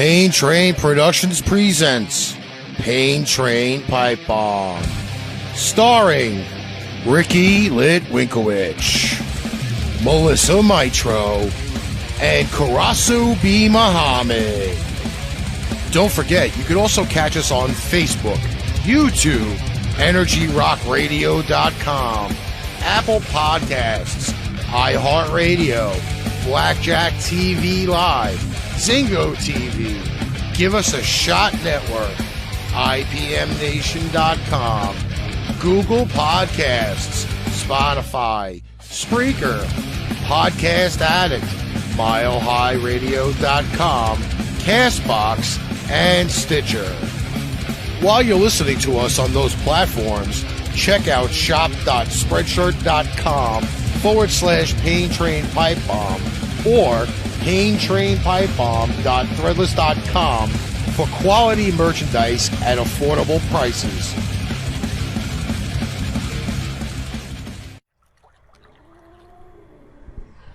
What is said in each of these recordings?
Pain Train Productions presents Pain Train Pipe Bomb, starring Ricky Litwinkowicz, Melissa Mitro, and Karasu B. Muhammad. Don't forget, you can also catch us on Facebook, YouTube, EnergyRockRadio.com, Apple Podcasts, iHeartRadio, Blackjack TV Live, Zingo TV, Give Us a Shot Network, IPMNation.com, Google Podcasts, Spotify, Spreaker, Podcast Addict, MileHighRadio.com, CastBox, and Stitcher. While you're listening to us on those platforms, check out shop.spreadshirt.com/Pain Train Pipe Bomb or paintrainpipebomb.threadless.com for quality merchandise at affordable prices.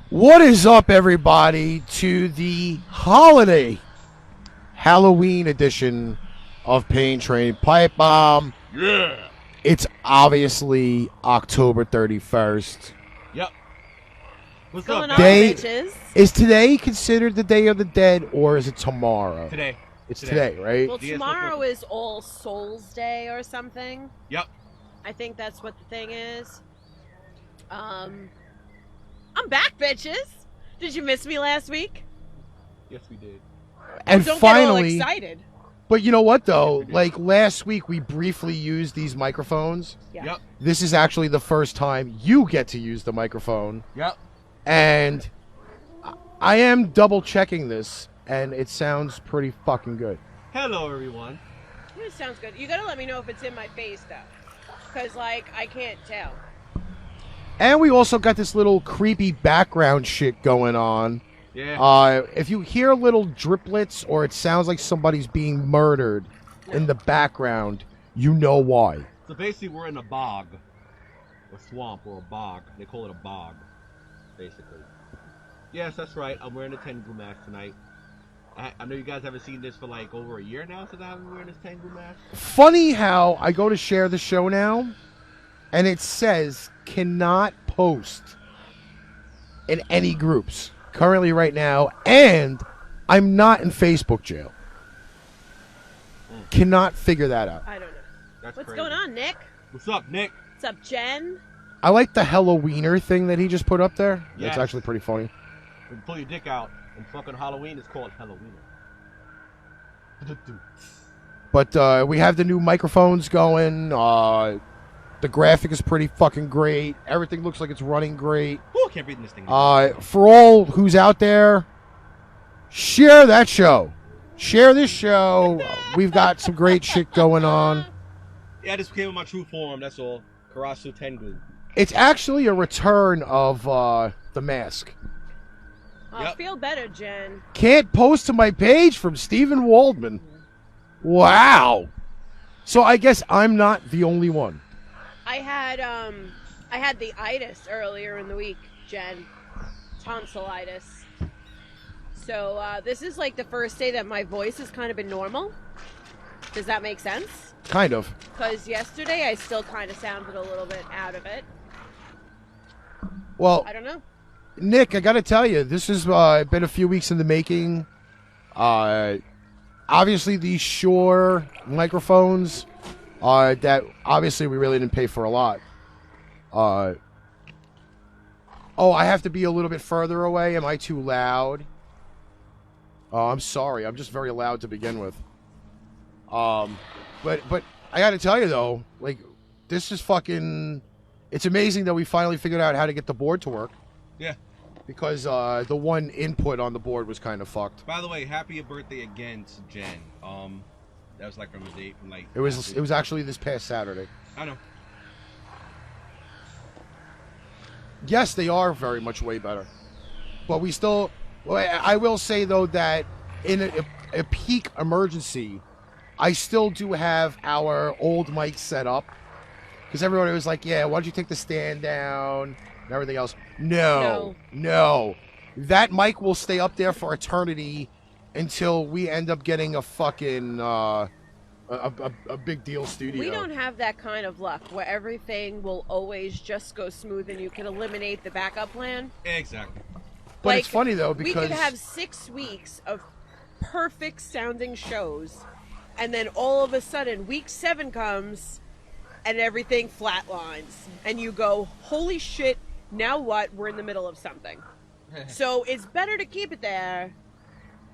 What is up, everybody, to the holiday Halloween edition of Pain Train Pipe Bomb? Yeah. It's obviously October 31st. Yep. What's going on, Day- bitches? Is today considered the Day of the Dead, or is it tomorrow? Today. It's today, right? Well, DS tomorrow is All Souls Day or something. Yep. I think that's what the thing is. I'm back, bitches. Did you miss me last week? Yes, we did. And Don't finally, get all excited. but you know what though? Like last week, we briefly used these microphones. Yeah. Yep. This is actually the first time you get to use the microphone, Yep. and I am double checking this, and it sounds pretty fucking good. Hello, everyone. It sounds good. You gotta let me know if it's in my face, though. Because, like, I can't tell. And we also got this little creepy background shit going on. Yeah. If you hear little driplets or it sounds like somebody's being murdered in the background, you know why. So basically, we're in a bog, a swamp, or a bog. They call it a bog, basically. Yes, that's right. I'm wearing a Tengu mask tonight. I know you guys haven't seen this for like over a year now since I've been wearing this Tengu mask. Funny how I go to share the show now, and it says cannot post in any groups currently right now, and I'm not in Facebook jail. Cannot figure that out. I don't know. That's What's crazy. going on, Nick? What's up, Nick? What's up, Jen? I like the Halloweener thing that he just put up there. Yes. It's actually pretty funny. When you pull your dick out and fucking Halloween, it's called Halloween. But we have the new microphones going. The graphic is pretty fucking great. Everything looks like it's running great. Whew, can't breathe in this thing. For all who's out there, share that show. Share this show. We've got some great shit going on. Yeah, I just came in my true form, that's all. Karasu Tengu. It's actually a return of the mask. Oh, Yep. feel better, Jen. Can't post to my page from Stephen Waldman. Wow. So I guess I'm not the only one. I had the itis earlier in the week, Jen. Tonsillitis. So this is like the first day that my voice has kind of been normal. Does that make sense? Kind of. Because yesterday I still kind of sounded a little bit out of it. Well, I don't know. Nick, I got to tell you, this has been a few weeks in the making. Obviously, these Shure microphones that obviously we really didn't pay for a lot. Oh, I have to be a little bit further away. Am I too loud? Oh, I'm sorry. I'm just very loud to begin with. But I got to tell you though, like this is fucking. It's amazing that we finally figured out how to get the board to work. Yeah. Because the one input on the board was kind of fucked. By the way, happy birthday again to Jen. That was like from the date from like. It was actually this past Saturday. I know. Yes, they are very much way better. But we still... Well, I will say, though, that in a peak emergency, I still do have our old mic set up. Because everybody was like, yeah, why don't you take the stand down and everything else? No. That mic will stay up there for eternity until we end up getting a fucking a big deal studio. We don't have that kind of luck where everything will always just go smooth and you can eliminate the backup plan. Exactly. But Like, it's funny though because we could have 6 weeks of perfect sounding shows, and then all of a sudden week 7 comes and everything flatlines, and you go, holy shit, now what? We're in the middle of something. So it's better to keep it there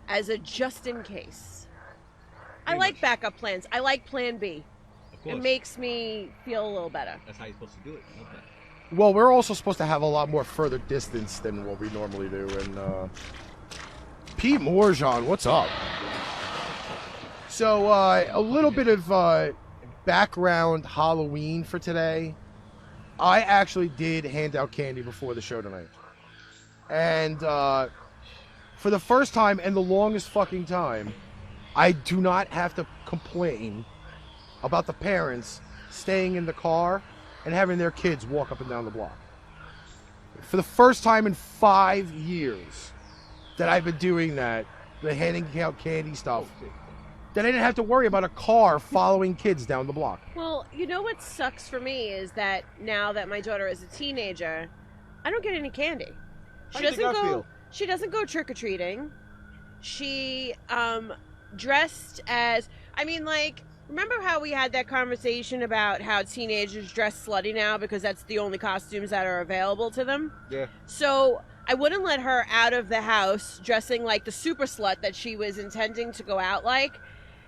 as a just in case. I like backup plans. I like plan B. Of course. It makes me feel a little better. That's how you're supposed to do it. Okay. well, we're also supposed to have a lot more further distance than what we normally do. And Pete Morjan, what's up? So a little bit of background Halloween for today. I actually did hand out candy before the show tonight. And for the first time and the longest fucking time, I do not have to complain about the parents staying in the car and having their kids walk up and down the block. For the first time in 5 years that I've been doing that, the handing out candy stuff, that I didn't have to worry about a car following kids down the block. Well, you know what sucks for me is that now that my daughter is a teenager, I don't get any candy. She doesn't go trick or treating. She dressed as, I mean, like, remember how we had that conversation about how teenagers dress slutty now because that's the only costumes that are available to them? Yeah. So I wouldn't let her out of the house dressing like the super slut that she was intending to go out like.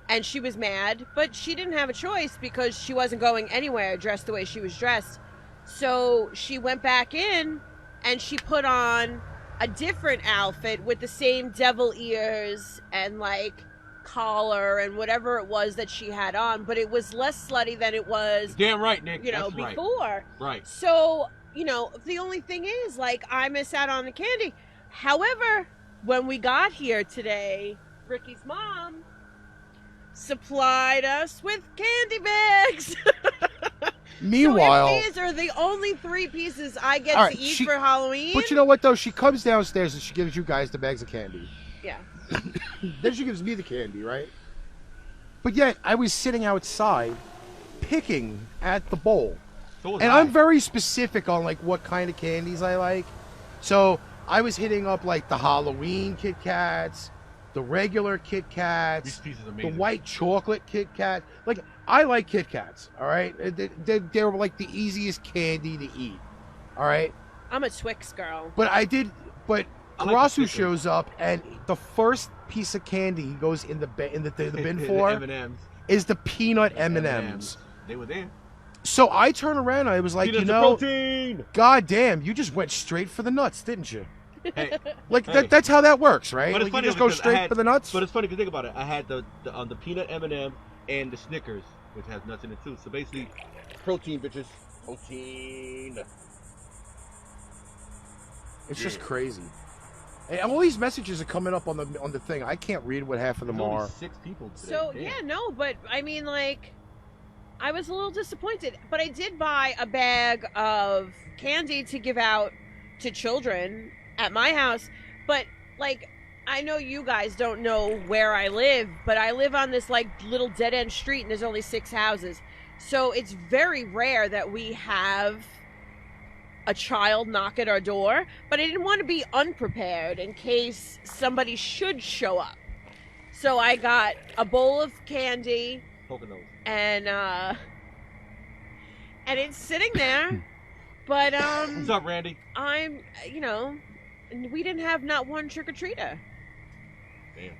And she was mad, but she didn't have a choice because she wasn't going anywhere dressed the way she was dressed. So she went back in and she put on a different outfit with the same devil ears and like collar and whatever it was that she had on, but it was less slutty than it was, Damn right, Nick. That's before. Right. So, the only thing is, like, I miss out on the candy. However, when we got here today, Ricky's mom supplied us with candy bags. Meanwhile, so if these are the only 3 pieces I get right, to eat for Halloween. But you know what though? She comes downstairs and she gives you guys the bags of candy. Yeah. Then she gives me the candy, right? But yet I was sitting outside picking at the bowl. So and I'm very specific on like what kind of candies I like. So I was hitting up like the Halloween Kit Kats, the regular Kit Kats, the white chocolate Kit Kat. Like, I like Kit Kats, all right? They're like the easiest candy to eat, all right? I'm a Twix girl. But like Karasu shows up, and the first piece of candy he goes in the bin for M&Ms. is the peanut M&Ms. They were there. So I turn around, and I was like, protein! God damn, you just went straight for the nuts, didn't you? Hey, like that's how that works, right? But it's like, funny you just go straight for the nuts. But it's funny if you think about it. I had the peanut M&M and the Snickers, which has nuts in it too. So basically, protein, bitches. Protein. It's just crazy. And all these messages are coming up on the thing. I can't read what half of them There's are. only 6 people today. So, Damn. yeah, no, but I mean, like, I was a little disappointed. But I did buy a bag of candy to give out to children at my house. But, like, I know you guys don't know where I live, but I live on this, like, little dead-end street, and there's only 6 houses. So it's very rare that we have a child knock at our door, but I didn't want to be unprepared in case somebody should show up. So I got a bowl of candy, Poconos. and it's sitting there, but What's up, Randy? I'm, we didn't have not one trick-or-treater. Damn.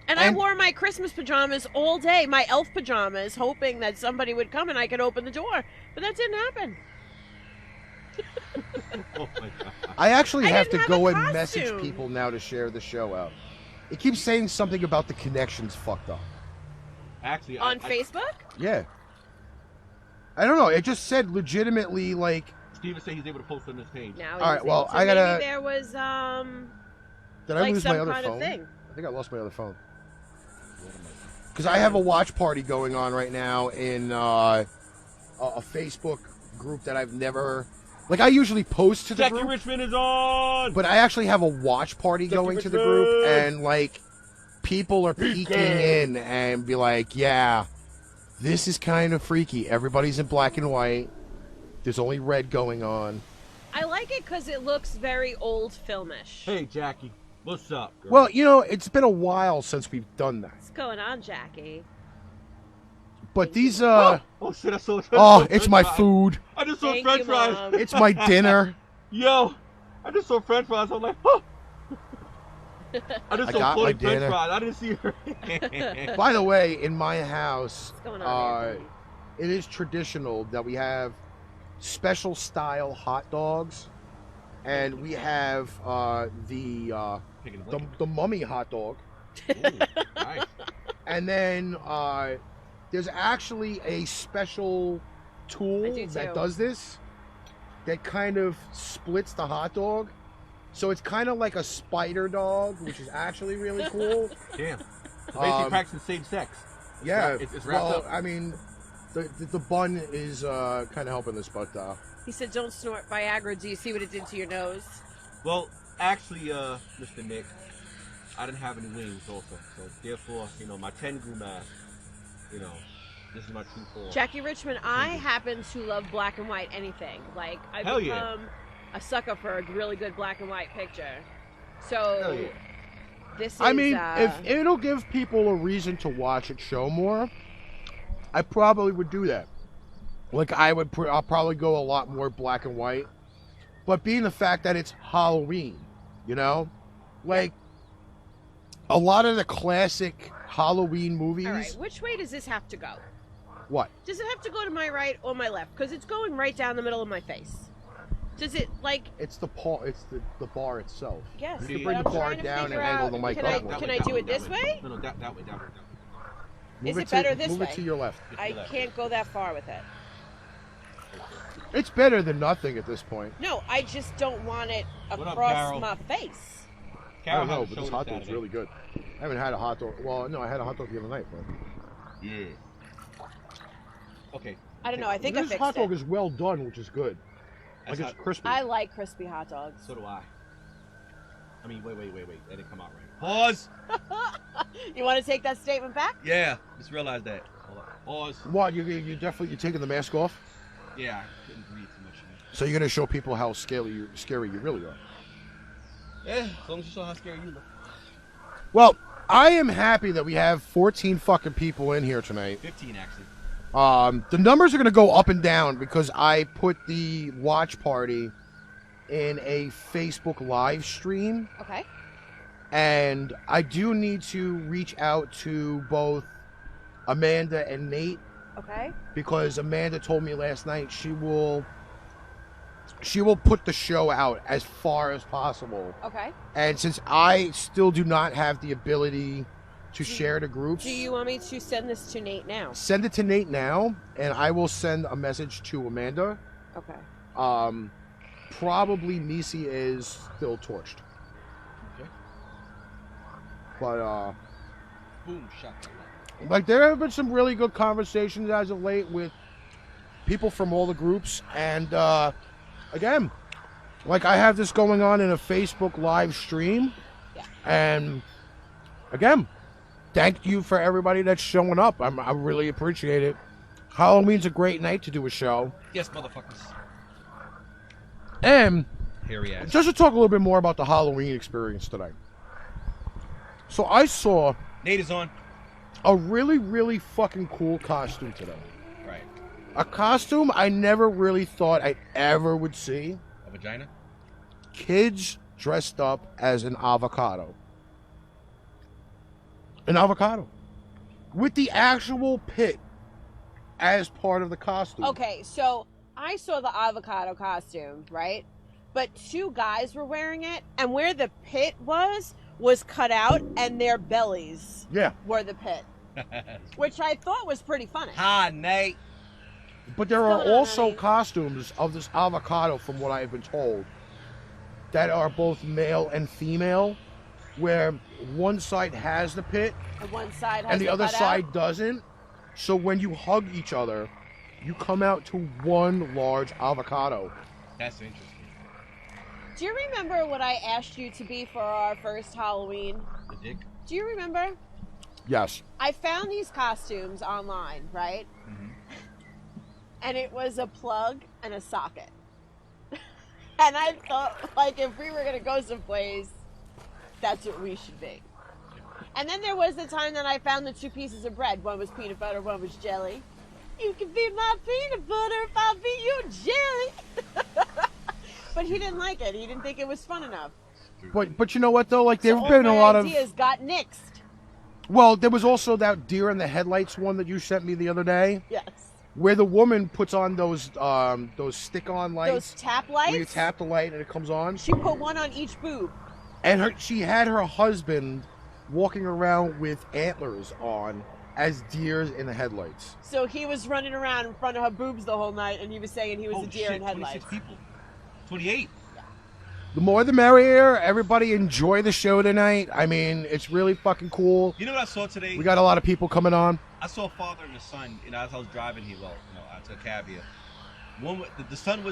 And I wore my Christmas pajamas all day, my elf pajamas, hoping that somebody would come and I could open the door, but that didn't happen. Oh my God. I actually have to didn't go have a and message costume. people now to share the show out. It keeps saying something about the connection's fucked up. Actually, On Facebook? Yeah. I don't know. It just said legitimately like. Steven said he's able to post on this page. Now All right, well, so I gotta. maybe there was Did I like lose some my other kind phone? of thing. I think I lost my other phone. Because I have a watch party going on right now in a Facebook group that I've never. Like, I usually post to the Jackie group. Richmond is on! But I actually have a watch party going to the group, and like people are peeking in and be like, yeah, this is kind of freaky. Everybody's in black and white. There's only red going on. I like it because it looks very old filmish. Hey, Jackie. What's up, girl? Well, you know, it's been a while since we've done that. What's going on, Jackie? But these, oh shit, I saw it's my food. I just saw Thank french you, fries. Mom. It's my dinner. Yo, I just saw french fries. I'm like, oh. I just I saw got my floating french dinner. fries. I didn't see her. By the way, in my house, What's going on, Anthony? it is traditional that we have special style hot dogs, and we have the mummy hot dog, Ooh, nice. and then there's actually a special tool I do that too. does this, that kind of splits the hot dog. So it's kind of like a spider dog, which is actually really cool. Damn. So basically, Um, practicing same sex. Yeah, It's wrapped well, up. I mean, the bun is kind of helping this, but He said, "Don't snort Viagra. Do you see what it did to your nose?" Well, actually, Mr. Nick, I didn't have any wings also. So therefore, my 10 grew mask, this is my true form. Jackie Richmond, I happen to love black and white anything. Like, I've Hell yeah. become a sucker for a really good black and white picture. Hell So, yeah. this is... I mean, if it'll give people a reason to watch it show more, I probably would do that. Like, I'll probably go a lot more black and white. But being the fact that it's Halloween, like, a lot of the classic Halloween movies. All right, which way does this have to go? What? Does it have to go to my right or my left? Because it's going right down the middle of my face. Does it, like... It's the bar itself. Yes, You can but bring I'm the bar trying to down figure and angle out, the mic can upward. I do it this way? No, that way. Is it better this Move way? it to your left. I can't go that far with it. It's better than nothing at this point. No, I just don't want it What up, across Carol? my face. I Carol don't know, had a but this show hot dog's Saturday. really good. I haven't had a hot dog. Well, no, I had a hot dog the other night, but Yeah. Okay. I don't know. I think I this fixed hot dog it. is well done, which is good. Like, That's it's crispy. I like crispy hot dogs. So do I. I mean, wait. That didn't come out right. Pause. You want to take that statement back? Yeah. Just realized that. Hold on. Pause. What? You definitely taking the mask off? Yeah. I couldn't breathe too much. So you're gonna show people how scary you really are. Yeah. As long as you saw how scary you look. Well, I am happy that we have 14 fucking people in here tonight. 15 actually. The numbers are gonna go up and down because I put the watch party in a Facebook live stream, Okay. and I do need to reach out to both Amanda and Nate, Okay. because Amanda told me last night she will put the show out as far as possible. Okay. And since I still do not have the ability to share the groups, Do you want me to send this to Nate now? send it to Nate now, and I will send a message to Amanda. Okay. Probably Nisi is still torched. Okay. But Boom. Shot. like, there have been some really good conversations as of late with people from all the groups, and again, like, I have this going on in a Facebook live stream. Yeah. And again, thank you for everybody that's showing up. I really appreciate it. Halloween's a great night to do a show. Yes, motherfuckers. And Hairy ass. just to talk a little bit more about the Halloween experience today. So I saw Nate is on. a really, really fucking cool costume today. Right. A costume I never really thought I ever would see. A vagina. Kids dressed up as an avocado. An avocado. With the actual pit as part of the costume. Okay, so I saw the avocado costume, right? But two guys were wearing it, and where the pit was cut out, and their bellies Yeah. were the pit, which I thought was pretty funny. Hi, Nate. But there are What's going on, also honey? costumes of this avocado, from what I've been told, that are both male and female, where one side has the pit And one side has and the it other cut side out. doesn't. So when you hug each other, you come out to one large avocado. That's interesting. Do you remember what I asked you to be for our first Halloween? The dick. Do you remember? Yes. I found these costumes online, right? Mm-hmm. And it was a plug and a socket. And I thought, like, if we were going to go someplace, that's what we should be. And then there was the time that I found the 2 pieces of bread. One was peanut butter, one was jelly. You can be my peanut butter if I'll be your jelly. But he didn't like it. He didn't think it was fun enough. But you know what, though? Like, there So have been all a my lot of... ideas got nixed. Well, there was also that deer in the headlights one that you sent me the other day. Yes. Where the woman puts on those stick-on lights. Those tap lights? Where you tap the light and it comes on. She put one on each boob. And she had her husband walking around with antlers on as deers in the headlights. So he was running around in front of her boobs the whole night, and he was saying he was a deer in headlights. 26 people. 28. The more the merrier. Everybody enjoy the show tonight. I mean, it's really fucking cool. You know what I saw today? We got a lot of people coming on. I saw a father and a son, as I was driving here. Well, I took a cab here. The son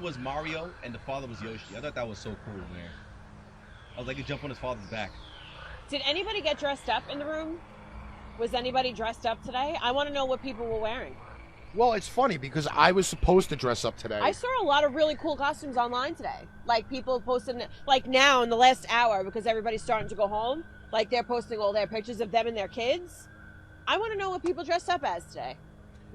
was Mario, and the father was Yoshi. I thought that was so cool, man. I was like, he jumped on his father's back. Did anybody get dressed up in the room? Was anybody dressed up today? I want to know what people were wearing. Well, it's funny because I was supposed to dress up today. I saw a lot of really cool costumes online today. Like people posting, like now in the last hour, because everybody's starting to go home, like they're posting all their pictures of them and their kids. I want to know what people dressed up as today.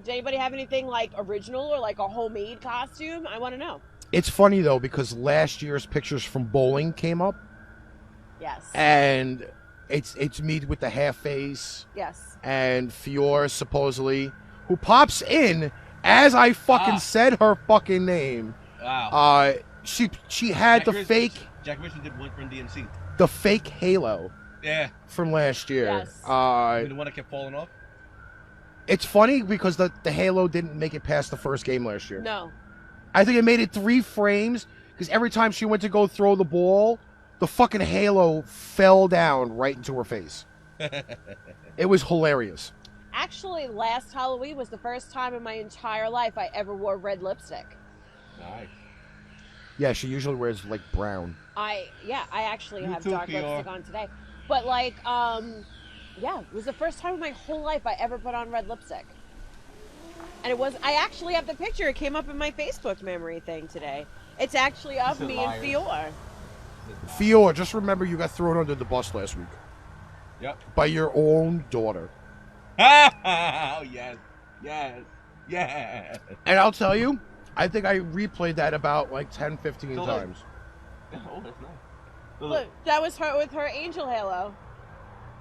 Did anybody have anything like original or like a homemade costume? I want to know. It's funny though because last year's pictures from bowling came up. Yes. And it's me with the half face. Yes. And Fior supposedly, who pops in as I fucking said her fucking name. Wow. She had the fake. Jack Richardson did one from DMC. The fake halo. Yeah. From last year. Yes. The one that kept falling off. It's funny because the halo didn't make it past the first game last year. No. I think it made it 3 frames because every time she went to go throw the ball, the fucking halo fell down right into her face. It was hilarious. Actually, last Halloween was the first time in my entire life I ever wore red lipstick. Nice. Yeah, she usually wears like brown. I actually have too, dark Fior. lipstick on today. But like, yeah, it was the first time in my whole life I ever put on red lipstick. And I actually have the picture. It came up in my Facebook memory thing today. It's actually of me and Fior. Fior, just remember you got thrown under the bus last week. Yep. By your own daughter. Oh, yes. Yes. Yes. And I'll tell you, I think I replayed that about like 10, 15 times. Oh, that's nice. Look, that was her with her angel halo.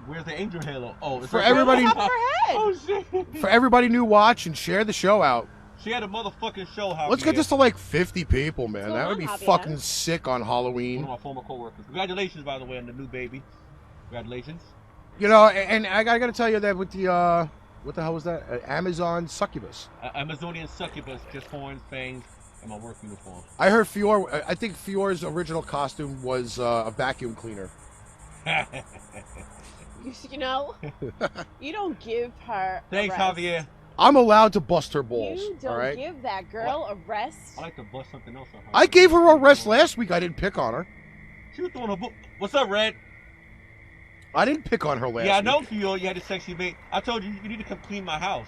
Where's the angel halo? Oh, it's For right everybody, on top of her head. Oh, shit. for everybody new watch and share the show out. She had a motherfucking show, Javier. Let's get this to like 50 people, man. What's That would going be on, Javier? fucking sick on One Halloween. of my former co-workers. Congratulations, by the way, on the new baby. Congratulations. You know, and I gotta tell you that with the, what the hell was that? Amazon succubus. Amazonian succubus, just horns, fangs, and my work uniform. I heard Fior, I think Fior's original costume was a vacuum cleaner. You know, you don't give her Thanks, a rest. Javier. I'm allowed to bust her balls. You don't all right? give that girl a rest. I like to bust something else on her. I gave her a rest last week. I didn't pick on her. She was throwing a book. What's up, Red? I didn't pick on her last week. Yeah, I know, Fior. You had a sexy mate. I told you, you need to come clean my house.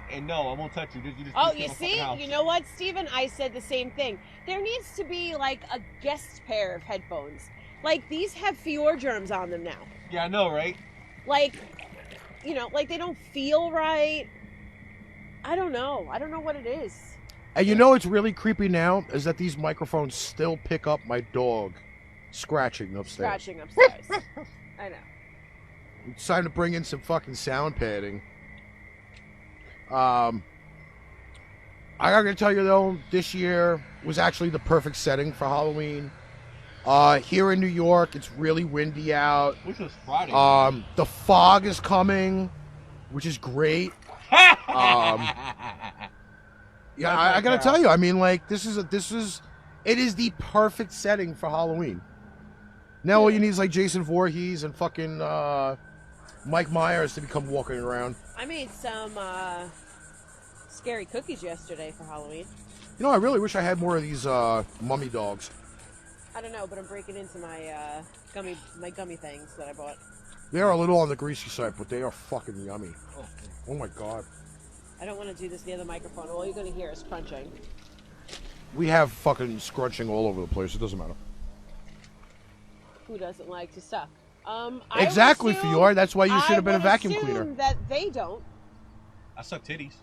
And no, I won't touch you. You just Oh, clean you my see? fucking house. You know what, Steven? I said the same thing. There needs to be, like, a guest pair of headphones. Like, these have Fior germs on them now. Yeah, I know, right? Like, you know, like, they don't feel right. I don't know. I don't know what it is. And you know what's really creepy now is that these microphones still pick up my dog scratching upstairs. Scratching upstairs. I know. It's time to bring in some fucking sound padding. I gotta tell you though, this year was actually the perfect setting for Halloween. Here in New York, it's really windy out. Which was Friday. The fog is coming, which is great. Yeah, I gotta tell you, I mean, like, it is the perfect setting for Halloween. Now all you need is like Jason Voorhees and fucking Mike Myers to become walking around. I made some scary cookies yesterday for Halloween. You know, I really wish I had more of these mummy dogs. I don't know, but I'm breaking into my gummy things that I bought. They are a little on the greasy side, but they are fucking yummy. Oh my god. I don't want to do this near the microphone. All you're going to hear is crunching. We have fucking scrunching all over the place. It doesn't matter. Who doesn't like to suck? Exactly, I would assume- Fior. That's why you should have been a I would vacuum assume cleaner. that they don't. I suck titties.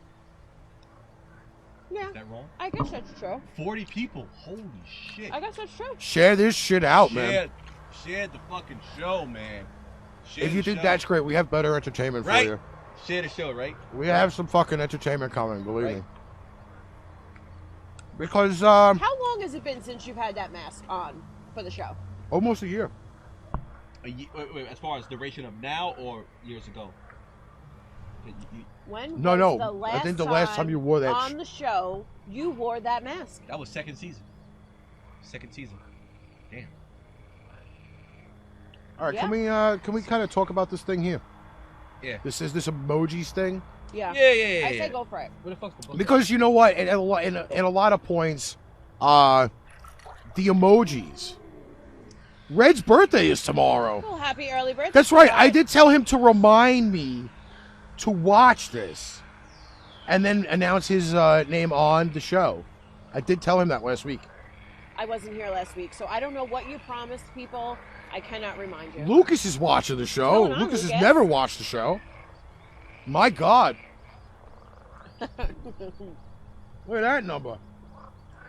Yeah, Is that wrong? I guess that's true. 40 people. Holy shit. I guess that's true. Share this shit out, man. Share the fucking show, man. Share If you the think show. that's great, we have better entertainment Right. for you. Share the show, right? We have some fucking entertainment coming, believe Right. me. Because, How long has it been since you've had that mask on for the show? almost a year. Wait, as far as duration of now or years ago? When No, was no. the last I think the last time you wore that on the show, you wore that mask. That was second season. Second season. Damn. All right, Yeah. can we kind of talk about this thing here? Yeah. This emojis thing. Yeah. Yeah. I say go for it. Where the fuck's the book? Because you know what, in a lot of points, the emojis. Red's birthday is tomorrow. Well, happy early birthday. That's right. I guys. did tell him to remind me to watch this, and then announce his name on the show. I did tell him that last week. I wasn't here last week, so I don't know what you promised people. I cannot remind you. Lucas is watching the show. What's going on, Lucas has Lucas? never watched the show. My God. Look at that number.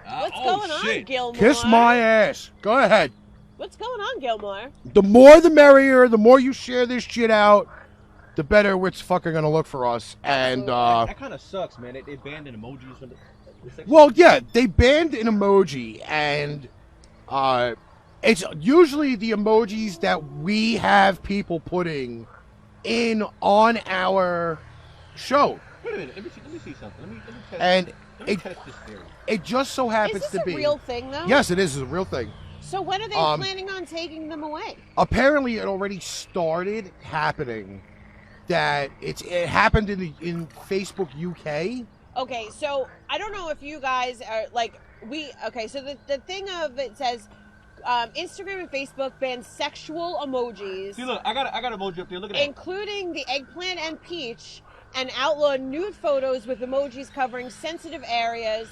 What's oh, going on, shit. Gilmore? Kiss my ass. Go ahead. What's going on, Gilmore? The more the merrier. The more you share this shit out, the better it's fucking gonna look for us. And that kind of sucks, man. They banned an emojis from the section. well, yeah, they banned an emoji, and it's usually the emojis that we have people putting in on our show, Wait a minute. Let me see something. Let me test. and Let me it test this theory. it just so happens Is this to a be real thing, though? Yes, it is. It's a real thing. So when are they planning on taking them away? Apparently, it already started happening. That it happened in Facebook UK. Okay, so I don't know if you guys are like so the thing of it says Instagram and Facebook ban sexual emojis, See, look, I got emoji up there. Look at that. including the eggplant and peach, and outlaw nude photos with emojis covering sensitive areas,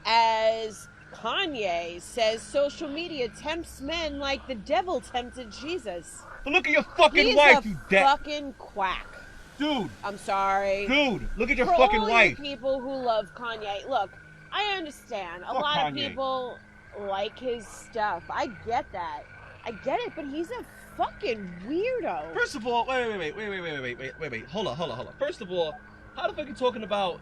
as Kanye says social media tempts men like the devil tempted Jesus. But look at your fucking He's wife, a you dead fucking quack. dude. I'm sorry. Dude, look at your For fucking all wife. you people who love Kanye, look, I understand. A Fuck lot of Kanye. people like his stuff. I get that. I get it, but he's a fucking weirdo. First of all, wait. Hold on. First of all, how the fuck you talking about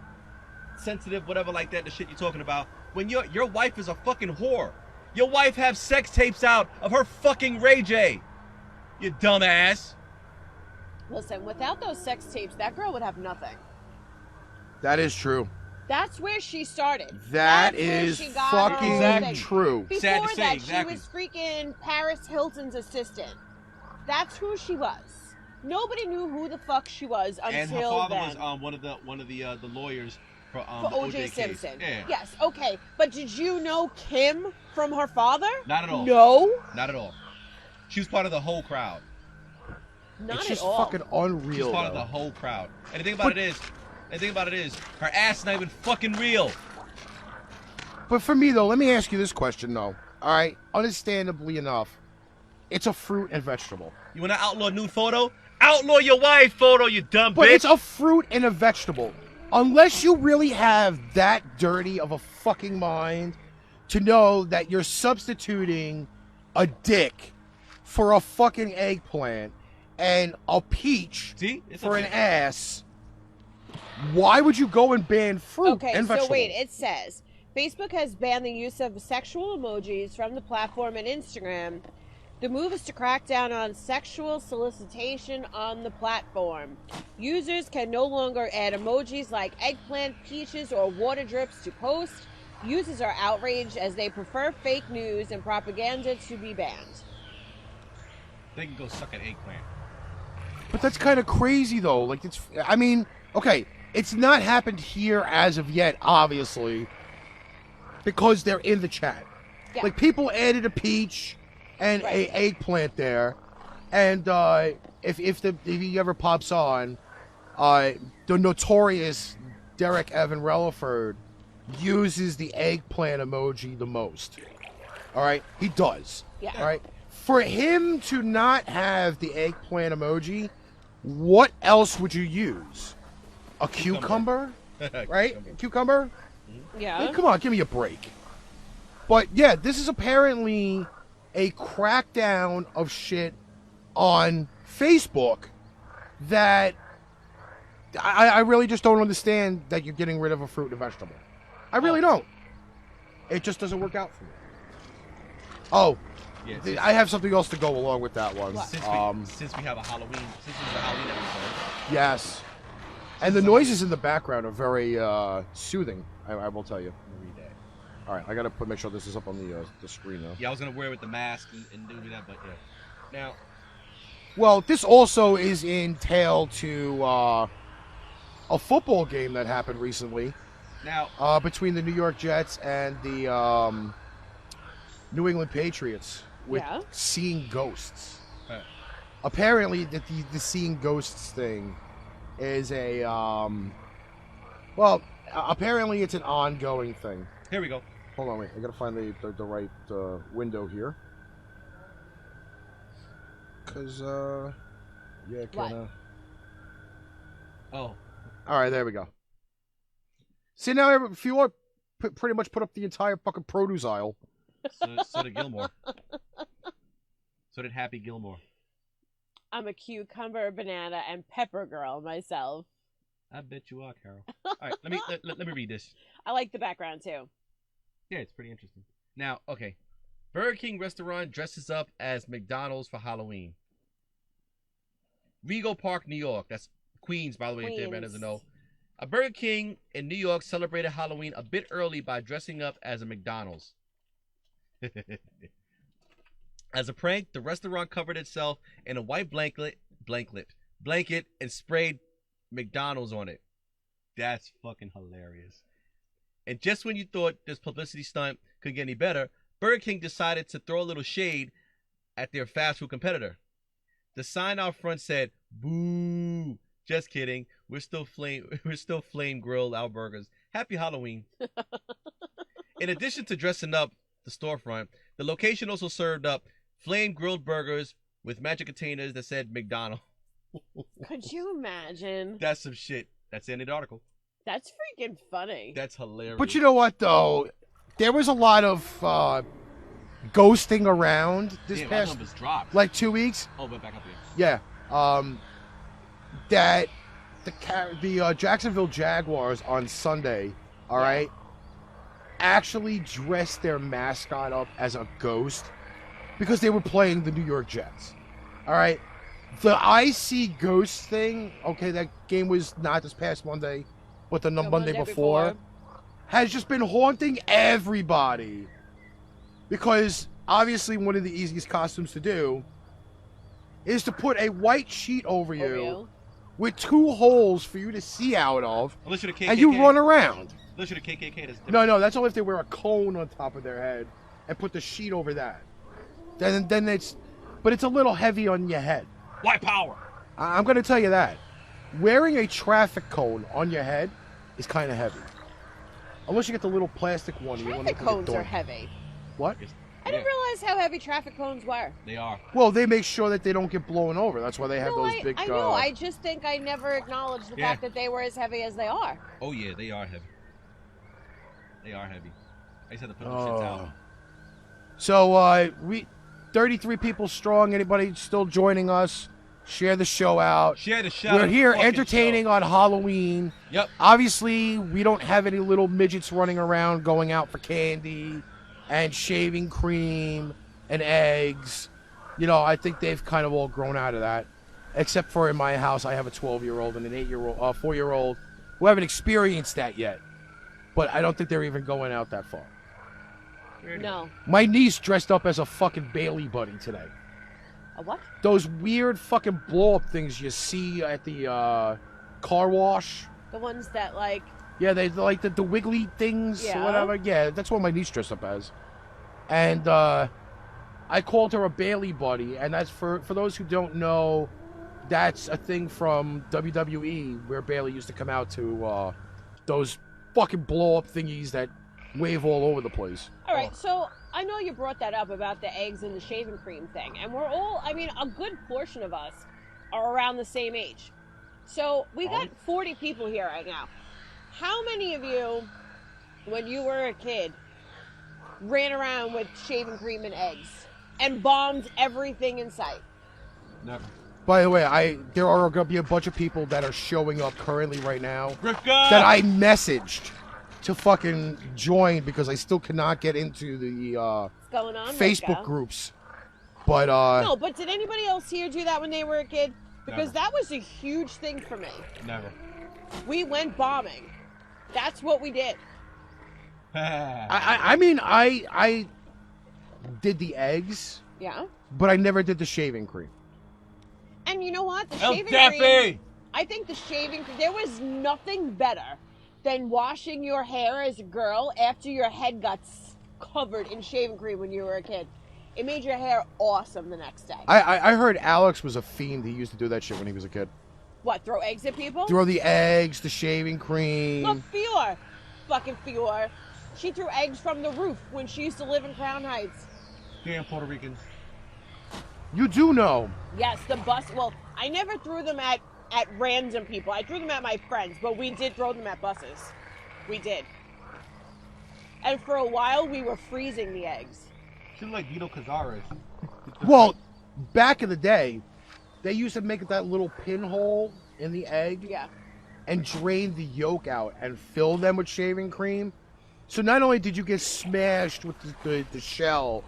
sensitive, whatever like that, the shit you're talking about, when your wife is a fucking whore? Your wife have sex tapes out of her fucking Ray J. You dumbass. Listen, without those sex tapes, that girl would have nothing. That is true. That's where she started. That That's where is she got her fucking whole thing. true. Before Sad to say, that, exactly. she was freaking Paris Hilton's assistant. That's who she was. Nobody knew who the fuck she was until And her father then. was one of the lawyers for For the O.J. case. Simpson. Yeah. Yes, okay. But did you know Kim from her father? Not at all. No, Not at all. She was part of the whole crowd. not It's at just all. fucking She's unreal. part of the though. whole crowd. And the thing about it is, her ass not even fucking real. But for me though, let me ask you this question though. All right, understandably enough, it's a fruit and vegetable. You wanna outlaw nude photo? Outlaw your wife photo, you dumb But bitch. it's a fruit and a vegetable. Unless you really have that dirty of a fucking mind to know that you're substituting a dick for a fucking eggplant and a peach See? It's for a an ass, why would you go and ban fruit Okay, and so vegetable? wait, it says Facebook has banned the use of sexual emojis from the platform and Instagram. The move is to crack down on sexual solicitation on the platform. Users can no longer add emojis like eggplant, peaches, or water drips to posts. Users are outraged as they prefer fake news and propaganda to be banned. They can go suck an eggplant. But that's kind of crazy, though. Like, I mean, okay, it's not happened here as of yet, obviously, because they're in the chat. Yeah. Like people added a peach and Right. a eggplant there, and if he ever pops on, the notorious Derek Evan Relaford uses the eggplant emoji the most. All right, he does. Yeah. All right, for him to not have the eggplant emoji, what else would you use? A cucumber, right? Cucumber. Yeah. Hey, come on, give me a break. But yeah, this is apparently a crackdown of shit on Facebook that I really just don't understand that you're getting rid of a fruit and a vegetable. I really don't. It just doesn't work out for me. Oh, Yeah, I have something else to go along with that one. What? Since we have a Halloween, since it's a Halloween episode. Yes. And the noises in the background are very soothing, I will tell you. All right, I gotta make sure this is up on the screen now. Yeah, I was gonna wear it with the mask and do that, but yeah. Now, well, this also is in tail to a football game that happened recently now, between the New York Jets and the New England Patriots with Yeah. seeing ghosts. Right. Apparently, the seeing ghosts thing is a well, apparently it's an ongoing thing. here we go. Hold on, wait. I gotta find the right window here. Cause yeah, What? kinda. Oh, All right, there we go. See now, if you want, pretty much put up the entire fucking produce aisle. so did Gilmore. So did Happy Gilmore. I'm a cucumber, banana, and pepper girl myself. I bet you are, Carol. All right, let me read this. I like the background too. Yeah, it's pretty interesting. Now, okay. Burger King restaurant dresses up as McDonald's for Halloween. Regal Park, New York. That's Queens, by the way, if everybody doesn't know. A Burger King in New York celebrated Halloween a bit early by dressing up as a McDonald's. As a prank, the restaurant covered itself in a white blanket and sprayed McDonald's on it. That's fucking hilarious. And just when you thought this publicity stunt could get any better, Burger King decided to throw a little shade at their fast food competitor. The sign out front said, "Boo! Just kidding. We're still flame grilled our burgers. Happy Halloween." In addition to dressing up the storefront, the location also served up flame grilled burgers with magic containers that said McDonald's. Could you imagine? That's some shit. That's the end of the article. That's freaking funny. That's hilarious. But you know what, though? There was a lot of ghosting around this Damn, past, numbers dropped. like, 2 weeks. Oh, but back up here. Yeah. That the Jacksonville Jaguars on Sunday, all right, actually dressed their mascot up as a ghost because they were playing the New York Jets. All right. The I See Ghost thing, okay, that game was not this past Monday, but the Monday before, has just been haunting everybody. Because obviously one of the easiest costumes to do is to put a white sheet over you with 2 holes for you to see out of, Unless you're the KKK. and you run around. Unless you're the KKK. That's different. No, that's only if they wear a cone on top of their head and put the sheet over that. Then it's, but it's a little heavy on your head. White power. I'm going to tell you that. Wearing a traffic cone on your head is kind of heavy. Unless you get the little plastic one. Traffic cones are heavy. What? I didn't realize how heavy traffic cones were. They are. Well, they make sure that they don't get blown over. That's why they have those big... I know. I just think I never acknowledged the fact that they were as heavy as they are. Oh, yeah, they are heavy. They are heavy. I just had to put them shits out. So, we 33 people strong. Anybody still joining us? Share the show out. Share the show. We're here entertaining on Halloween. Yep. Obviously, we don't have any little midgets running around going out for candy and shaving cream and eggs. You know, I think they've kind of all grown out of that. Except for in my house, I have a 12-year-old and an 8-year-old, 4-year-old who haven't experienced that yet. But I don't think they're even going out that far. No. My niece dressed up as a fucking Bailey bunny today. A what? Those weird fucking blow-up things you see at the car wash. The ones that, like... Yeah, they like the wiggly things or whatever. Yeah, that's what my niece dressed up as. And I called her a Bailey buddy, and that's for those who don't know, that's a thing from WWE where Bailey used to come out to those fucking blow up thingies that wave all over the place. All right, so I know you brought that up about the eggs and the shaving cream thing, and we're all, I mean, a good portion of us are around the same age. So we got 40 people here right now. How many of you, when you were a kid, ran around with shaving cream and eggs and bombed everything in sight? Never. By the way, there are going to be a bunch of people that are showing up currently right now Grifka! that I messaged to fucking join because I still cannot get into the What's going on, Facebook Rifka? groups. But No, but did anybody else here do that when they were a kid? Because that was a huge thing for me. Never. We went bombing. That's what we did. I mean, I did the eggs, Yeah. but I never did the shaving cream. And you know what? The El shaving Defi! cream, I think the shaving cream, there was nothing better than washing your hair as a girl after your head got covered in shaving cream when you were a kid. It made your hair awesome the next day. I heard Alex was a fiend. He used to do that shit when he was a kid. What, throw eggs at people? Throw the eggs, the shaving cream. Look, Fior. Fucking Fior. She threw eggs from the roof when she used to live in Crown Heights. Damn Puerto Ricans. You do know. Yes, the bus. Well, I never threw them at random people. I threw them at my friends, but we did throw them at buses. We did. And for a while, we were freezing the eggs. She looked like Vito Cazares. Well, back in the day, they used to make that little pinhole in the egg Yeah. and drain the yolk out and fill them with shaving cream. So not only did you get smashed with the shell,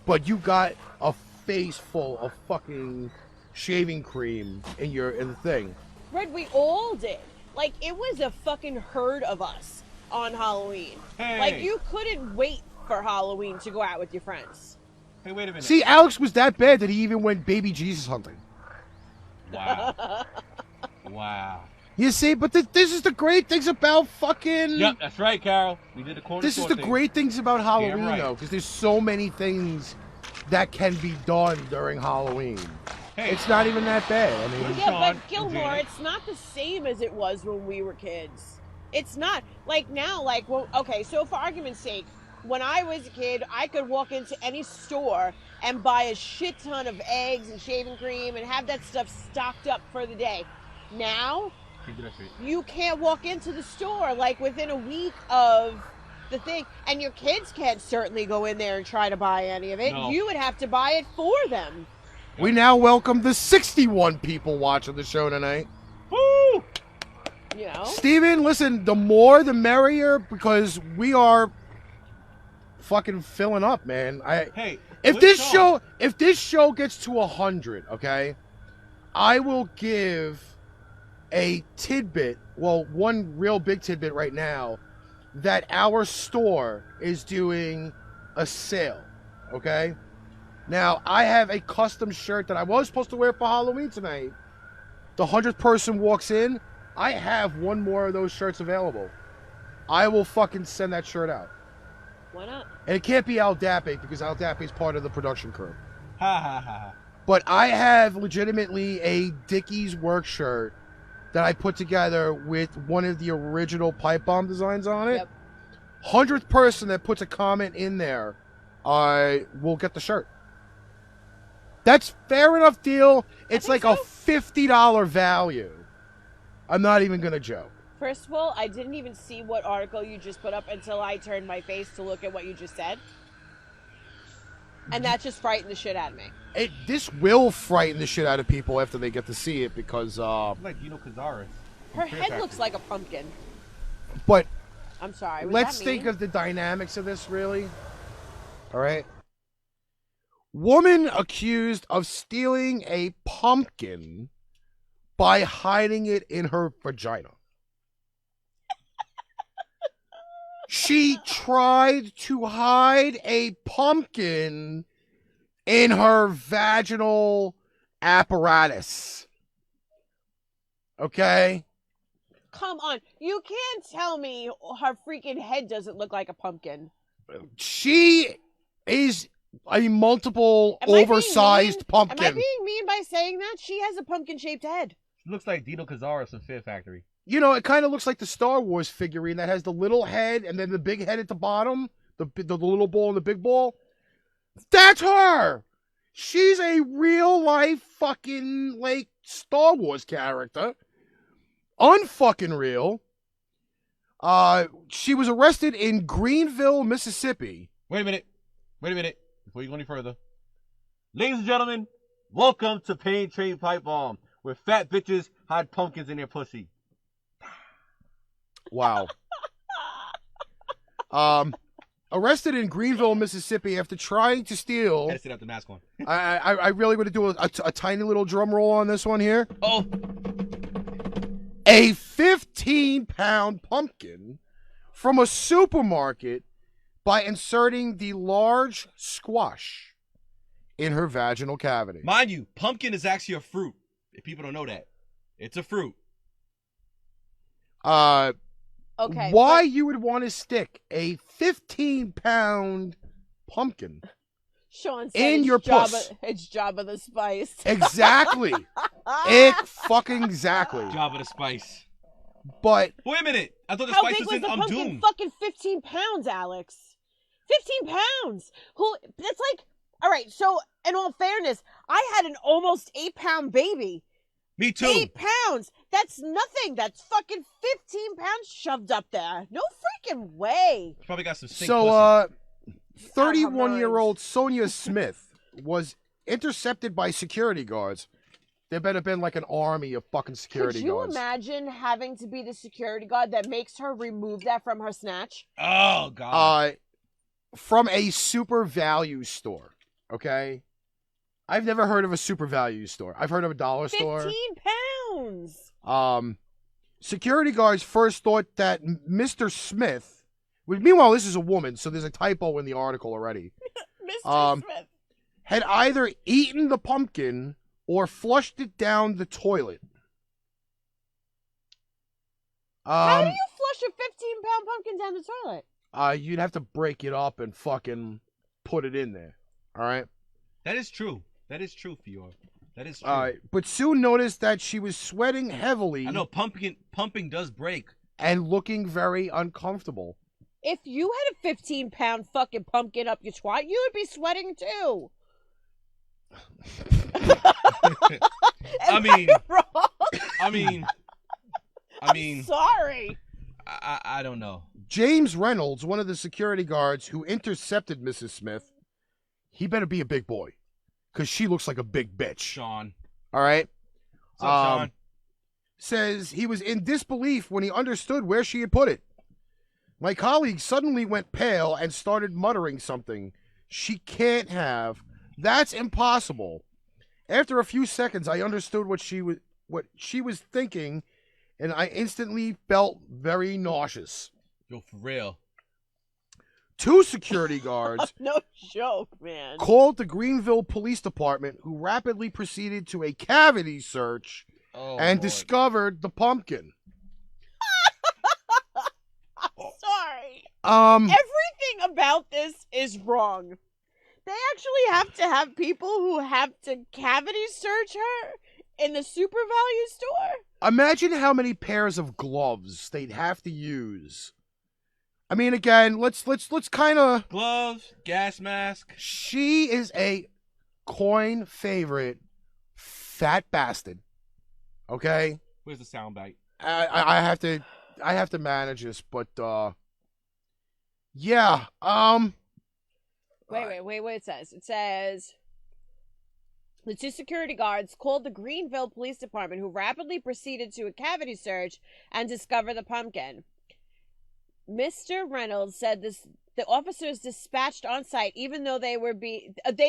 but you got a face full of fucking shaving cream in the thing. Red, we all did. Like, it was a fucking herd of us on Halloween. Hey. Like, you couldn't wait for Halloween to go out with your friends. Hey, wait a minute. See, Alex was that bad that he even went baby Jesus hunting. Wow. Wow. You see, but this is the great things about fucking... Yep, that's right, Carol. We did the corner This is store the thing. great things about Halloween, right. though, because there's so many things that can be done during Halloween. Hey. It's not even that bad. I mean, Yeah, Sean but and Gilmore, Janet. it's not the same as it was when we were kids. It's not. Like, now, like, well, okay, so for argument's sake, when I was a kid, I could walk into any store and buy a shit ton of eggs and shaving cream and have that stuff stocked up for the day. Now, Can't do that shit. you can't walk into the store, like, within a week of the thing. And your kids can't certainly go in there and try to buy any of it. No. You would have to buy it for them. we now welcome the 61 people watching the show tonight. Woo! You know? Steven, listen, the more the merrier, because we are fucking filling up, man. Hey, If good this song. show gets to 100, okay, I will give a tidbit, well, one real big tidbit right now, that our store is doing a sale, okay? Now, I have a custom shirt that I was supposed to wear for Halloween tonight. The 100th person walks in, I have one more of those shirts available. I will fucking send that shirt out. Why not? And it can't be Al Dape because Al Dape is part of the production crew. Ha ha ha. But I have legitimately a Dickies work shirt that I put together with one of the original Pipebomb designs on it. Yep. 100th person that puts a comment in there, I will get the shirt. That's fair enough deal. It's think like a so. $50 value. I'm not even going to joke. First of all, I didn't even see what article you just put up until I turned my face to look at what you just said. And that just frightened the shit out of me. This will frighten the shit out of people after they get to see it because, Like Vito Cazares. Her head looks like a pumpkin. but I'm sorry. Was let's that think mean? of the dynamics of this, really. All right. Woman accused of stealing a pumpkin by hiding it in her vagina. She tried to hide a pumpkin in her vaginal apparatus. Okay? Come on. You can't tell me her freaking head doesn't look like a pumpkin. She is a multiple Am I being oversized mean? pumpkin. Am I being mean by saying that? She has a pumpkin-shaped head. Looks like Dino Cazares from Fear Factory. You know, it kind of looks like the Star Wars figurine that has the little head and then the big head at the bottom, the little ball and the big ball. That's her. She's a real life fucking like Star Wars character. Unfucking real. She was arrested in Greenville, Mississippi. Wait a minute. Before you go any further. Ladies and gentlemen, welcome to Pain Train Pipebomb, where fat bitches hide pumpkins in their pussy. Wow. Arrested in Greenville, Mississippi after trying to steal. I had to sit out the mask on. I really want to do a tiny little drum roll on this one here. Oh. A 15-pound pumpkin from a supermarket by inserting the large squash in her vaginal cavity. Mind you, pumpkin is actually a fruit. If people don't know that. It's a fruit. Okay. Why you would want to stick a 15-pound pumpkin Sean said in it's your puss? It's Jabba the Spice. Exactly. Fucking exactly. Jabba the Spice. But wait a minute. I thought the How spice big was in the I'm pumpkin? Doomed. Fucking 15 pounds, Alex. 15 pounds. That's like, all right, so in all fairness, I had an almost 8-pound baby. Me too. 8 pounds. That's nothing. That's fucking 15 pounds shoved up there. No freaking way. Probably got some stink so, pussy. 31-year-old Sonia Smith was intercepted by security guards. There better have been like an army of fucking security guards. Could you imagine having to be the security guard that makes her remove that from her snatch? Oh, God. From a super value store, okay? I've never heard of a super value store. I've heard of a dollar store. 15 pounds! Security guards first thought that Mr. Smith, meanwhile, this is a woman, so there's a typo in the article already. Mr. Smith. Had either eaten the pumpkin or flushed it down the toilet. How do you flush a 15-pound pumpkin down the toilet? You'd have to break it up and fucking put it in there. All right? That is true. That is true, Fior. That is true. But soon noticed that she was sweating heavily. I know pumping does break. And looking very uncomfortable. If you had a 15-pound fucking pumpkin up your twat, you would be sweating too. I mean, I'm sorry. I don't know. James Reynolds, one of the security guards who intercepted Mrs. Smith, he better be a big boy, because she looks like a big bitch. Sean. All right? What's up, Sean? Says he was in disbelief when he understood where she had put it. My colleague suddenly went pale and started muttering something. She can't have. That's impossible. After a few seconds, I understood what she was thinking, and I instantly felt very nauseous. Yo, for real. 2 security guards no joke, man. called the Greenville Police Department, who rapidly proceeded to a cavity search and discovered the pumpkin. I'm sorry. Everything about this is wrong. They actually have to have people who have to cavity search her in the super value store? Imagine how many pairs of gloves they'd have to use. I mean, again, let's kind of... Gloves, gas mask. She is a coin favorite fat bastard. Okay? Where's the soundbite? I have to manage this, but yeah. Wait, what it says. It says the 2 security guards called the Greenville Police Department, who rapidly proceeded to a cavity search and discover the pumpkin. Mr. Reynolds said the officers dispatched on site, even though they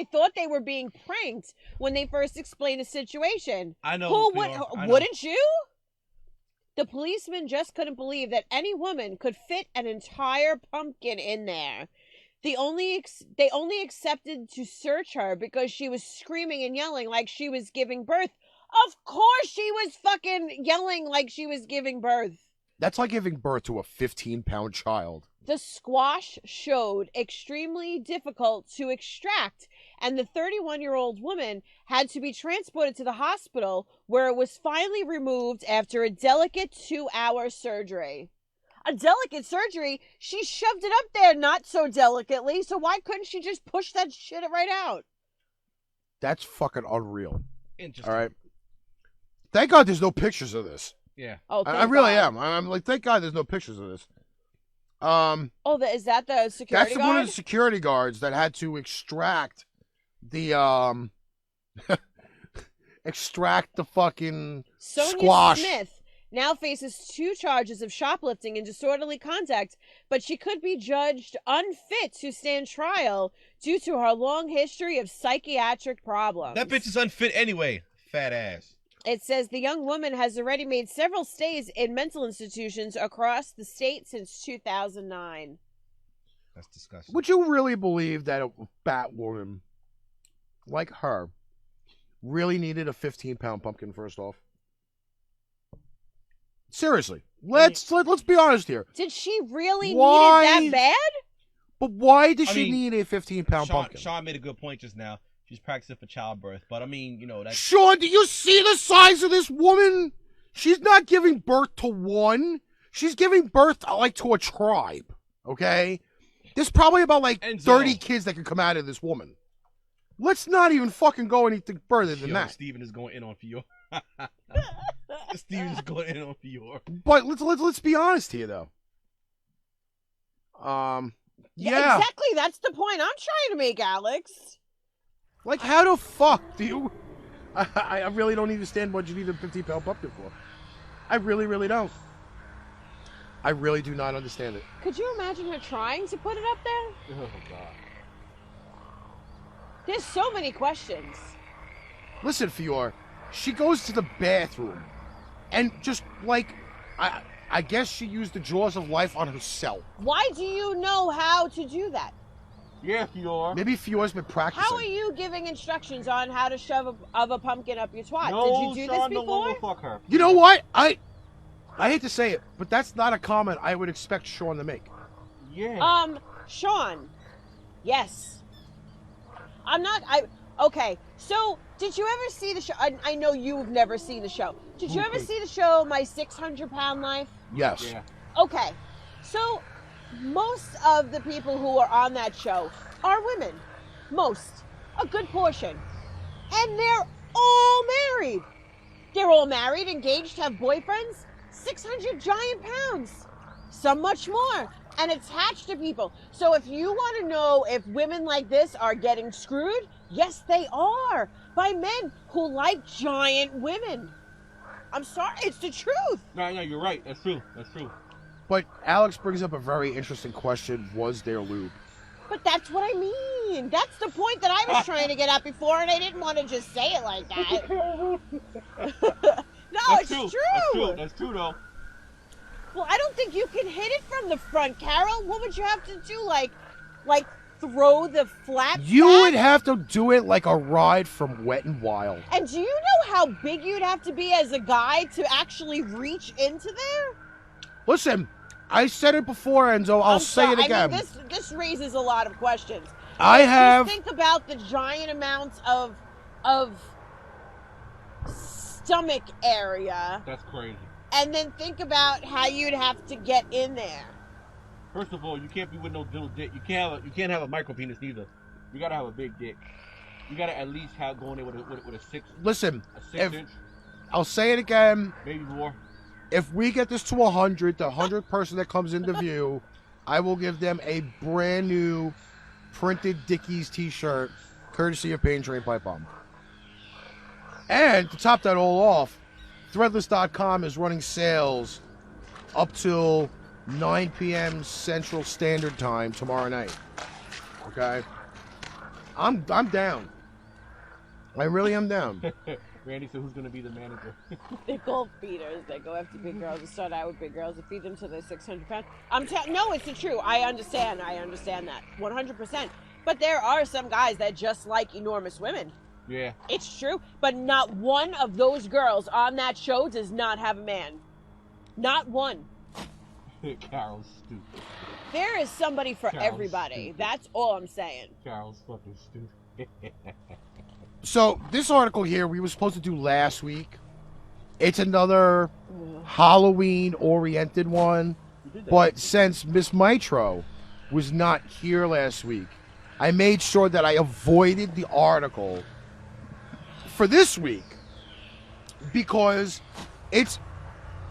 thought they were being pranked when they first explained the situation. I know. Wouldn't you? The policeman just couldn't believe that any woman could fit an entire pumpkin in there. They only accepted to search her because she was screaming and yelling like she was giving birth. Of course she was fucking yelling like she was giving birth. That's like giving birth to a 15-pound child. The squash showed extremely difficult to extract, and the 31-year-old woman had to be transported to the hospital where it was finally removed after a delicate 2-hour surgery. A delicate surgery? She shoved it up there not so delicately, so why couldn't she just push that shit right out? That's fucking unreal. Interesting. All right. Thank God there's no pictures of this. Yeah. Oh, I really am. I'm like, thank God there's no pictures of this. Is that the security That's guard? one of the security guards that had to extract the fucking Sonia squash. Smith now faces 2 charges of shoplifting and disorderly conduct, but she could be judged unfit to stand trial due to her long history of psychiatric problems. That bitch is unfit anyway. Fat ass. It says the young woman has already made several stays in mental institutions across the state since 2009. That's disgusting. Would you really believe that a fat woman like her really needed a 15-pound pumpkin? First off, seriously, let's be honest here. Did she really Why- need it that bad? But why does I she mean, need a 15-pound pumpkin? Sean made a good point just now. She's practicing for childbirth, but I mean, you know, that's... Sean, do you see the size of this woman? She's not giving birth to one. She's giving birth like to a tribe. Okay, there's probably about like Enzo. 30 kids that could come out of this woman. Let's not even fucking go anything further than that. Steven is going in on Fior. Steven is going in on Fior. But let's be honest here, though. Yeah. Exactly. That's the point I'm trying to make, Alex. Like, how the fuck do you... I really don't understand what you need a 15-pound pumpkin for. I really, really don't. I really do not understand it. Could you imagine her trying to put it up there? Oh, God. There's so many questions. Listen, Fior, she goes to the bathroom and just, like, I guess she used the jaws of life on herself. Why do you know how to do that? Yes, you are. Maybe Fior's been practicing. How are you giving instructions on how to shove a pumpkin up your twat? No, Did you do Sean, this no before? longer fuck her. You know what? I hate to say it, but that's not a comment I would expect Sean to make. Yeah. Sean. Yes. Okay, so did you ever see the show? I know you've never seen the show. Did you ever see the show My 600-Pound Life? Yes. Yeah. Okay, so most of the people who are on that show are women. Most. A good portion. And they're all married. They're all married, engaged, have boyfriends. 600 giant pounds. Some much more. And attached to people. So if you want to know if women like this are getting screwed, yes, they are. By men who like giant women. I'm sorry, it's the truth. No, you're right. That's true. That's true. But Alex brings up a very interesting question. Was there lube? But that's what I mean. That's the point that I was trying to get at before, and I didn't want to just say it like that. No, That's it's true. true. That's true. That's true, though. Well, I don't think you can hit it from the front, Carol. What would you have to do? Like throw the flap You back? would have to do it like a ride from Wet and Wild. And do you know how big you'd have to be as a guy to actually reach into there? Listen, I said it before, Enzo. I'll say it again. I mean, this raises a lot of questions. I Just think about the giant amounts of stomach area, That's crazy. and then think about how you'd have to get in there. First of all, you can't be with no little dick. You can't have a micro penis neither. You gotta have a big dick. You gotta at least have going there with a six. Listen, A 6 inch, I'll say it again. maybe more. If we get this to 100, the 100th person that comes into view, I will give them a brand new printed Dickies t-shirt, courtesy of Pain Train Pipebomb. And to top that all off, Threadless.com is running sales up till 9 p.m. Central Standard Time tomorrow night. Okay? I'm down. I really am down. Randy said, "Who's gonna be the manager?" They're gold feeders. They go after big girls and start out with big girls and feed them till they're 600 pounds. No, it's the truth. I understand that 100%. But there are some guys that just like enormous women. Yeah. It's true. But not one of those girls on that show does not have a man. Not one. Carol's stupid. There is somebody for Charles, everybody. stupid. That's all I'm saying. Charles fucking stupid. So this article here we were supposed to do last week. It's another Halloween-oriented one, but since Miss Mitro was not here last week, I made sure that I avoided the article for this week because it's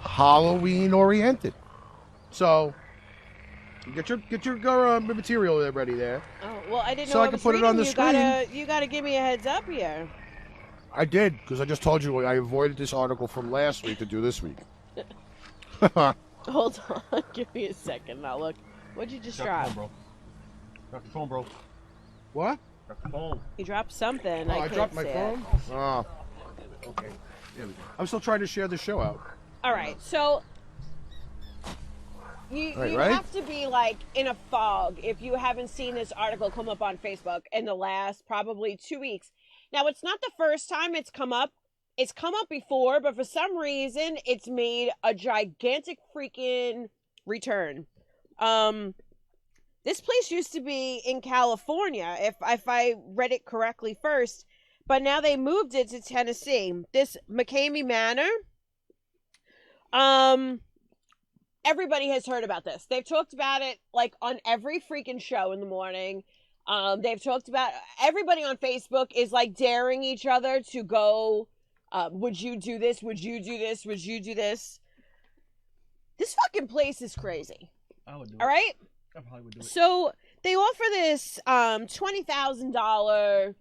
Halloween-oriented. So get your material ready there. Oh, well, I didn't So know I can put it on the screen. You gotta give me a heads up here. I did, because I just told you I avoided this article from last week to do this week. Hold on, give me a second. Now look, what'd you just drop? Drop the phone, bro. What? Drop the phone. You dropped something. I can't dropped my see it. phone? Oh. Okay. There we go. I'm still trying to share the show out. All right, so you Right? have to be like in a fog if you haven't seen this article come up on Facebook in the last probably 2 weeks. Now, it's not the first time it's come up. It's come up before, but for some reason, it's made a gigantic freaking return. This place used to be in California, if I read it correctly first, but now they moved it to Tennessee. This McCamey Manor, everybody has heard about this. They've talked about it like on every freaking show in the morning. They've talked about, everybody on Facebook is like daring each other to go, would you do this? Would you do this? Would you do this? This fucking place is crazy. I would do it. All right? I probably would do it. So they offer this $20,000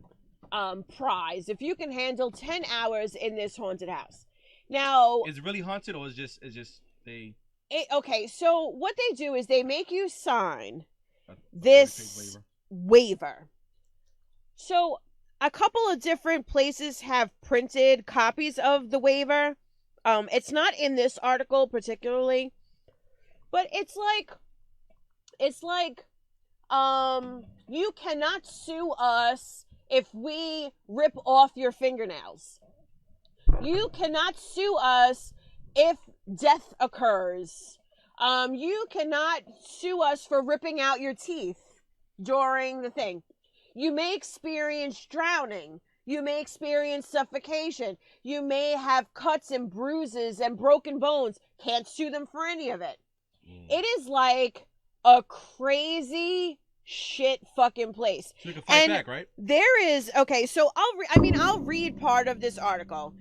prize if you can handle 10 hours in this haunted house. Now, Is it really haunted or is just they okay, so what they do is they make you sign a this waiver? waiver. So a couple of different places have printed copies of the waiver. It's not in this article particularly, but it's like you cannot sue us if we rip off your fingernails. You cannot sue us if death occurs. You cannot sue us for ripping out your teeth during the thing. You may experience drowning. You may experience suffocation. You may have cuts and bruises and broken bones. Can't sue them for any of it. It is like a crazy shit fucking place. So you can fight And back, right? there is, okay, so I'll read part of this article.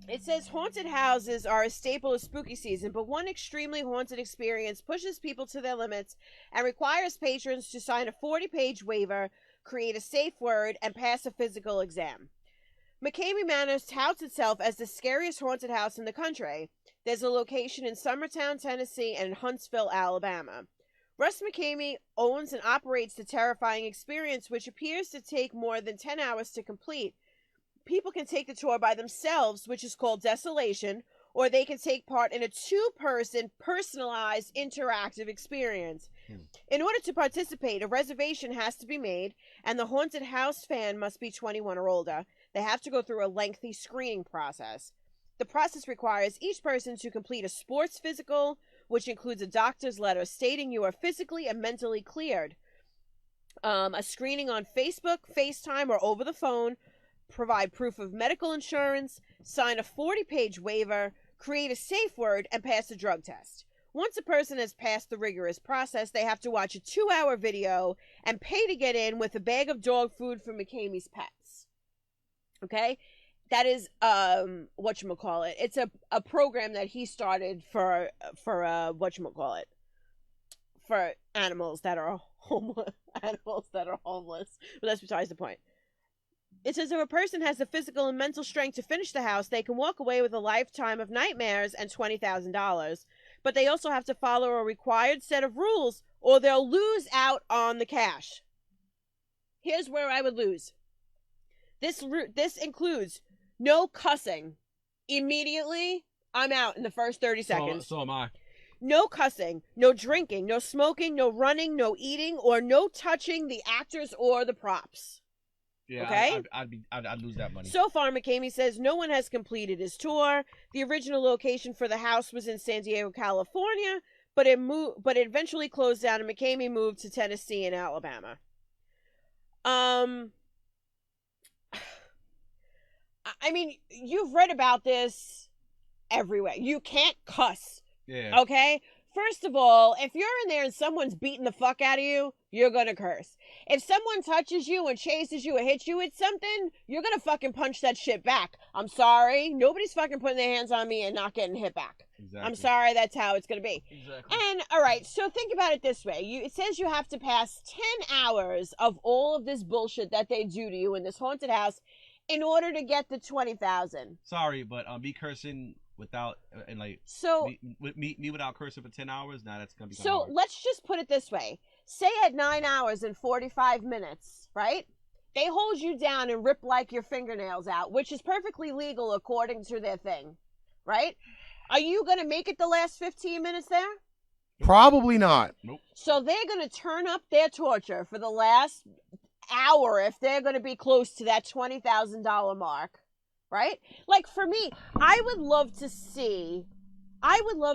It says haunted houses are a staple of spooky season, but one extremely haunted experience pushes people to their limits and requires patrons to sign a 40-page waiver, create a safe word, and pass a physical exam. McCamey Manor touts itself as the scariest haunted house in the country. There's a location in Summertown, Tennessee, and in Huntsville, Alabama. Russ McCamey owns and operates the terrifying experience, which appears to take more than 10 hours to complete. People can take the tour by themselves, which is called Desolation, or they can take part in a 2-person, personalized, interactive experience. In order to participate, a reservation has to be made, and the haunted house fan must be 21 or older. They have to go through a lengthy screening process. The process requires each person to complete a sports physical, which includes a doctor's letter stating you are physically and mentally cleared. A screening on Facebook, FaceTime, or over the phone, provide proof of medical insurance, sign a 40-page waiver, create a safe word, and pass a drug test. Once a person has passed the rigorous process, they have to watch a 2-hour video and pay to get in with a bag of dog food for McCamey's pets. Okay? That is, whatchamacallit. It's a program that he started for whatchamacallit. For animals that are homeless. But that's besides the point. It says if a person has the physical and mental strength to finish the house, they can walk away with a lifetime of nightmares and $20,000. But they also have to follow a required set of rules or they'll lose out on the cash. Here's where I would lose. This includes no cussing. Immediately, I'm out in the first 30 seconds. So am I. No cussing, no drinking, no smoking, no running, no eating, or no touching the actors or the props. Yeah, okay? I'd lose that money. So far, McCamey says no one has completed his tour. The original location for the house was in San Diego, California, but it eventually closed down, and McCamey moved to Tennessee and Alabama. I mean, you've read about this everywhere. You can't cuss. Yeah. Okay? First of all, if you're in there and someone's beating the fuck out of you, you're gonna curse. If someone touches you and chases you or hits you with something, you're gonna fucking punch that shit back. I'm sorry. Nobody's fucking putting their hands on me and not getting hit back. Exactly. I'm sorry, that's how it's gonna be. Exactly. And, alright, so think about it this way. It says you have to pass 10 hours of all of this bullshit that they do to you in this haunted house in order to get the $20,000. Sorry, but me cursing without and like so me without cursing for 10 hours, nah, that's gonna be so hard. let's just put it this way. Say at 9 hours and 45 minutes, right? They hold you down and rip like your fingernails out, which is perfectly legal according to their thing, right? Are you gonna make it the last 15 minutes there? Probably not. Nope. So they're gonna turn up their torture for the last hour if they're gonna be close to that $20,000 mark. Right? Like, for me, I would love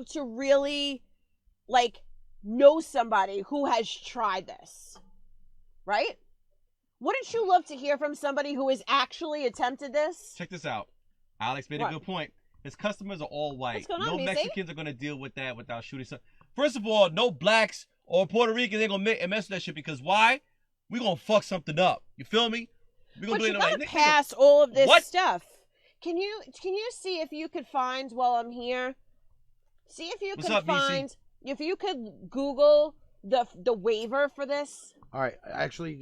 to really, like, know somebody who has tried this. Right? Wouldn't you love to hear from somebody who has actually attempted this? Check this out. Alex made What? a good point. His customers are all white. What's going on, No Missy? Mexicans are going to deal with that without shooting some. First of all, no blacks or Puerto Ricans ain't going to mess with that shit because why? We going to fuck something up. You feel me? We gonna But you do it gotta like, pass all of this What? stuff. Can you see if you could find while I'm here? See if you What's could up, BC? find if you could Google the waiver for this. All right, actually,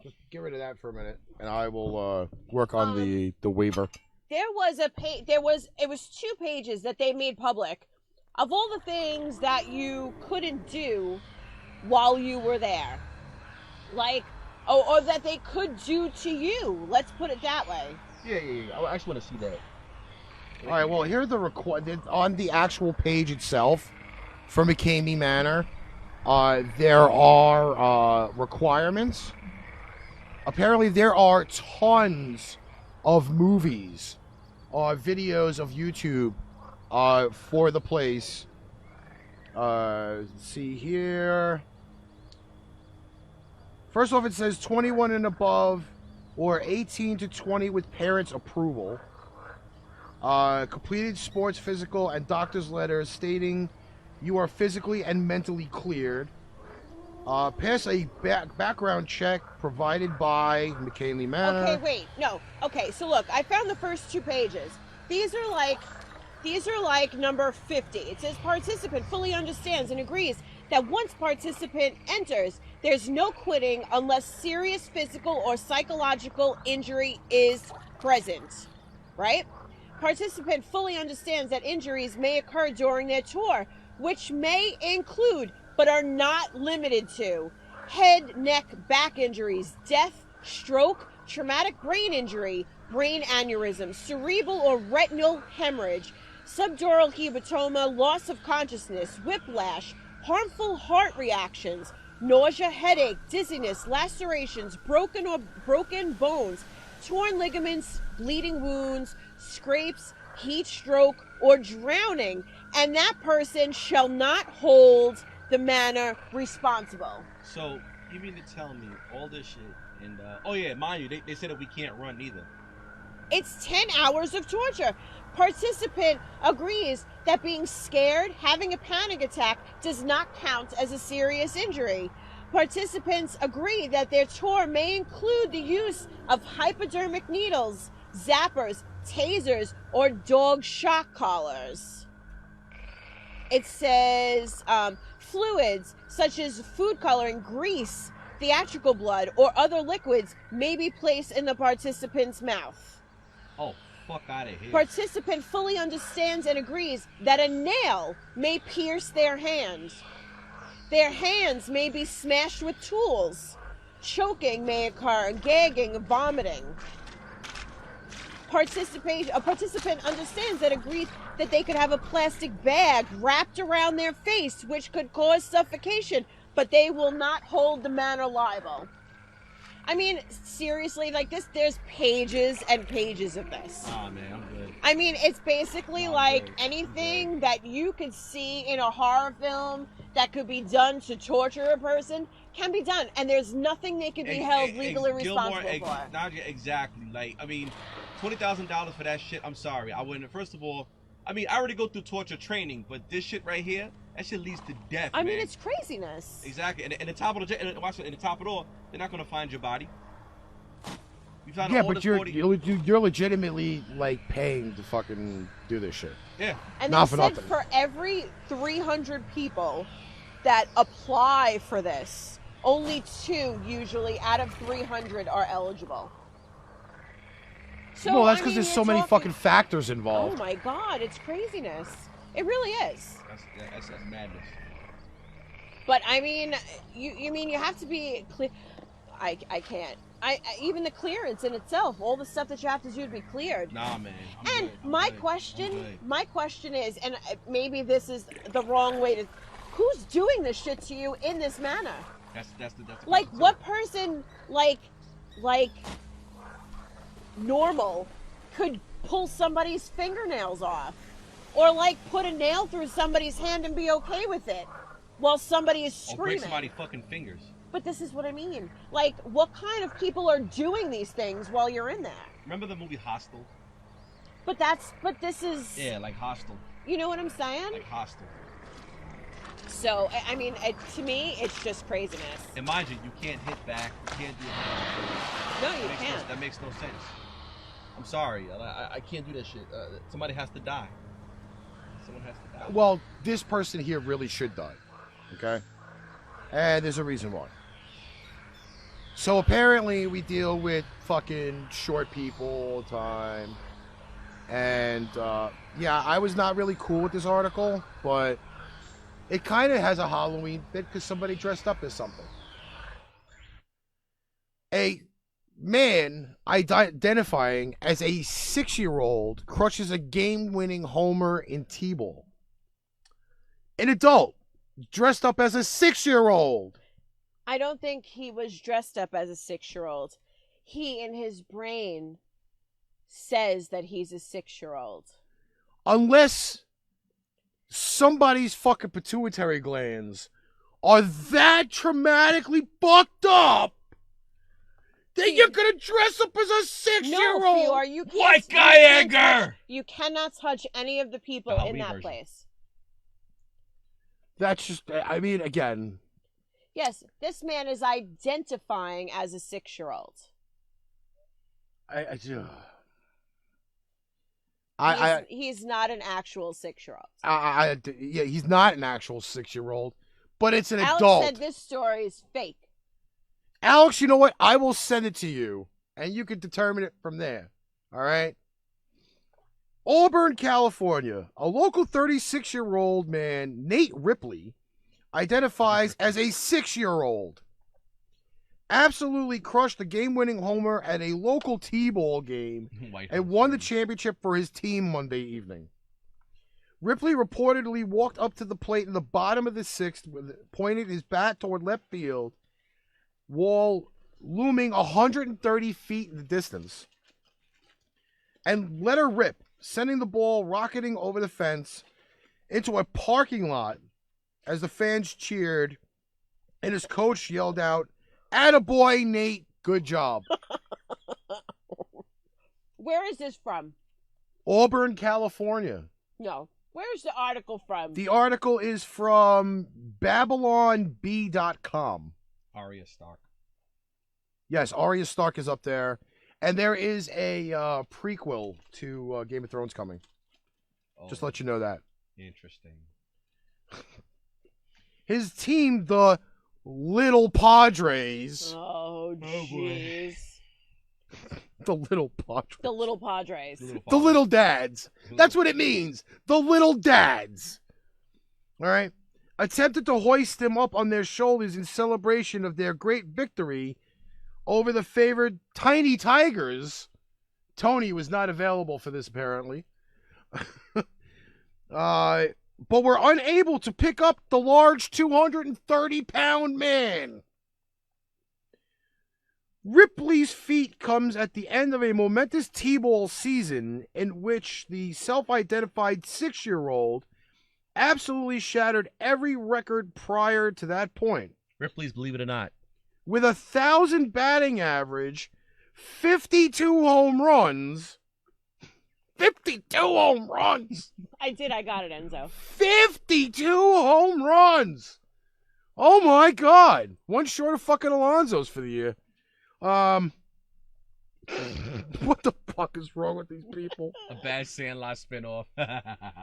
just get rid of that for a minute, and I will work on the waiver. There was it was 2 pages that they made public of all the things that you couldn't do while you were there. Like, or that they could do to you. Let's put it that way. Yeah. I actually want to see that. All right, well, here are the on the actual page itself for McCamey Manor. There are requirements. Apparently, there are tons of movies, videos of YouTube for the place. Let's see here. First off, it says 21 and above or 18 to 20 with parents' approval. Completed sports, physical, and doctor's letters stating you are physically and mentally cleared. Pass a background check provided by McCamey Manor. Okay, wait, no. Okay, so look, I found the first 2 pages. These are like number 50. It says participant fully understands and agrees that once participant enters, there's no quitting unless serious physical or psychological injury is present. Right? Participant fully understands that injuries may occur during their tour, which may include, but are not limited to, head, neck, back injuries, death, stroke, traumatic brain injury, brain aneurysm, cerebral or retinal hemorrhage, subdural hematoma, loss of consciousness, whiplash, harmful heart reactions, nausea, headache, dizziness, lacerations, broken bones, torn ligaments, bleeding wounds, scrapes, heat stroke, or drowning, and that person shall not hold the manor responsible. So, you mean to tell me all this shit, and, oh yeah, mind you, they said that we can't run either. It's 10 hours of torture. Participant agrees that being scared, having a panic attack, does not count as a serious injury. Participants agree that their tour may include the use of hypodermic needles, zappers, tasers, or dog shock collars. It says fluids such as food coloring, grease, theatrical blood, or other liquids may be placed in the participant's mouth. Oh, fuck out of here. Participant fully understands and agrees that a nail may pierce their hand. Their hands may be smashed with tools. Choking may occur, gagging, vomiting. A participant understands and agrees that they could have a plastic bag wrapped around their face, which could cause suffocation, but they will not hold the manor liable. I mean, seriously, like this, there's pages and pages of this. Nah, man, I'm good. I mean, it's basically No, I'm like good. I'm anything good. that you could see in a horror film that could be done to torture a person can be done, and there's nothing they could be held legally responsible for. Exactly. Like, I mean, $20,000 for that shit. I'm sorry, I wouldn't. First of all, I mean, I already go through torture training, but this shit right here, that shit leads to death. I mean, man. it's craziness. Exactly. And the top of the watch it, in the top of it all, they're not gonna find your body. You found Yeah, the but oldest you're 40 you're legitimately like paying to fucking do this shit. Yeah. And Not they for said nothing. for every 300 people that apply for this, only 2 usually out of 300 are eligible. So, No, that's I because mean, there's so you're many talking- fucking factors Oh involved. my god, it's craziness. It really is. That's madness. But I mean, you mean you have to be clear. I can't. Even the clearance in itself, all the stuff that you have to do to be cleared. Nah, man. And my question is, and maybe this is the wrong way to, who's doing this shit to you in this manner? That's the Like, what person, like normal, could pull somebody's fingernails off, or like put a nail through somebody's hand and be okay with it, while somebody is Or break screaming? somebody's fucking fingers. But this is what I mean. Like, what kind of people are doing these things while you're in there? Remember the movie Hostel? But this is, Yeah, like Hostel. you know what I'm saying? Like Hostel. So, I mean, to me, it's just craziness. And mind you, you can't hit back. You can't do it. No, you can't. That makes no sense. I'm sorry. I can't do that shit. Somebody has to die. Someone has to die. Well, this person here really should die. Okay? And there's a reason why. So apparently we deal with fucking short people all the time. And yeah, I was not really cool with this article, but it kind of has a Halloween bit because somebody dressed up as something. A man identifying as a 6-year-old crushes a game-winning homer in T-ball. An adult dressed up as a 6-year-old. I don't think he was dressed up as a 6-year-old. He, in his brain, says that he's a 6-year-old. Unless somebody's fucking pituitary glands are that traumatically fucked up that you're gonna dress up as a 6-year-old. No, Fior, you can't. White guy anger! You cannot touch any of the people The in that Halloween place. That's just, I mean, again, Yes, this man is identifying as a 6-year-old. He's not an actual 6-year-old. Yeah, he's not an actual 6-year-old, but it's an Alex adult. said this story is fake. Alex, you know what? I will send it to you, and you can determine it from there. All right? Auburn, California. A local 36-year-old man, Nate Ripley, identifies as a 6-year-old. Absolutely crushed the game-winning homer at a local T-ball game and won the championship for his team Monday evening. Ripley reportedly walked up to the plate in the bottom of the 6th, pointed his bat toward left field, wall looming 130 feet in the distance, and let her rip, sending the ball rocketing over the fence into a parking lot as the fans cheered and his coach yelled out, "Attaboy, Nate, good job." Where is this from? Auburn, California. No. Where's the article from? The article is from BabylonB.com. Arya Stark. Yes, Arya Stark is up there. And there is a prequel to Game of Thrones coming. Oh, Just to let you know that. interesting. His team, the Little Padres. Oh, jeez. The Little Padres. The Little Padres. The Little Dads. That's what it means. The Little Dads. All right. Attempted to hoist them up on their shoulders in celebration of their great victory over the favored Tiny Tigers. Tony was not available for this, apparently. But were unable to pick up the large 230-pound man. Ripley's feat comes at the end of a momentous T-ball season in which the self-identified 6-year-old absolutely shattered every record prior to that point. Ripley's Believe It or Not. With 1,000 batting average, 52 home runs. 52 home runs! I got it, Enzo. 52 home runs! Oh my god! One short of fucking Alonso's for the year. What the fuck is wrong with these people? A bad Sandlot spinoff.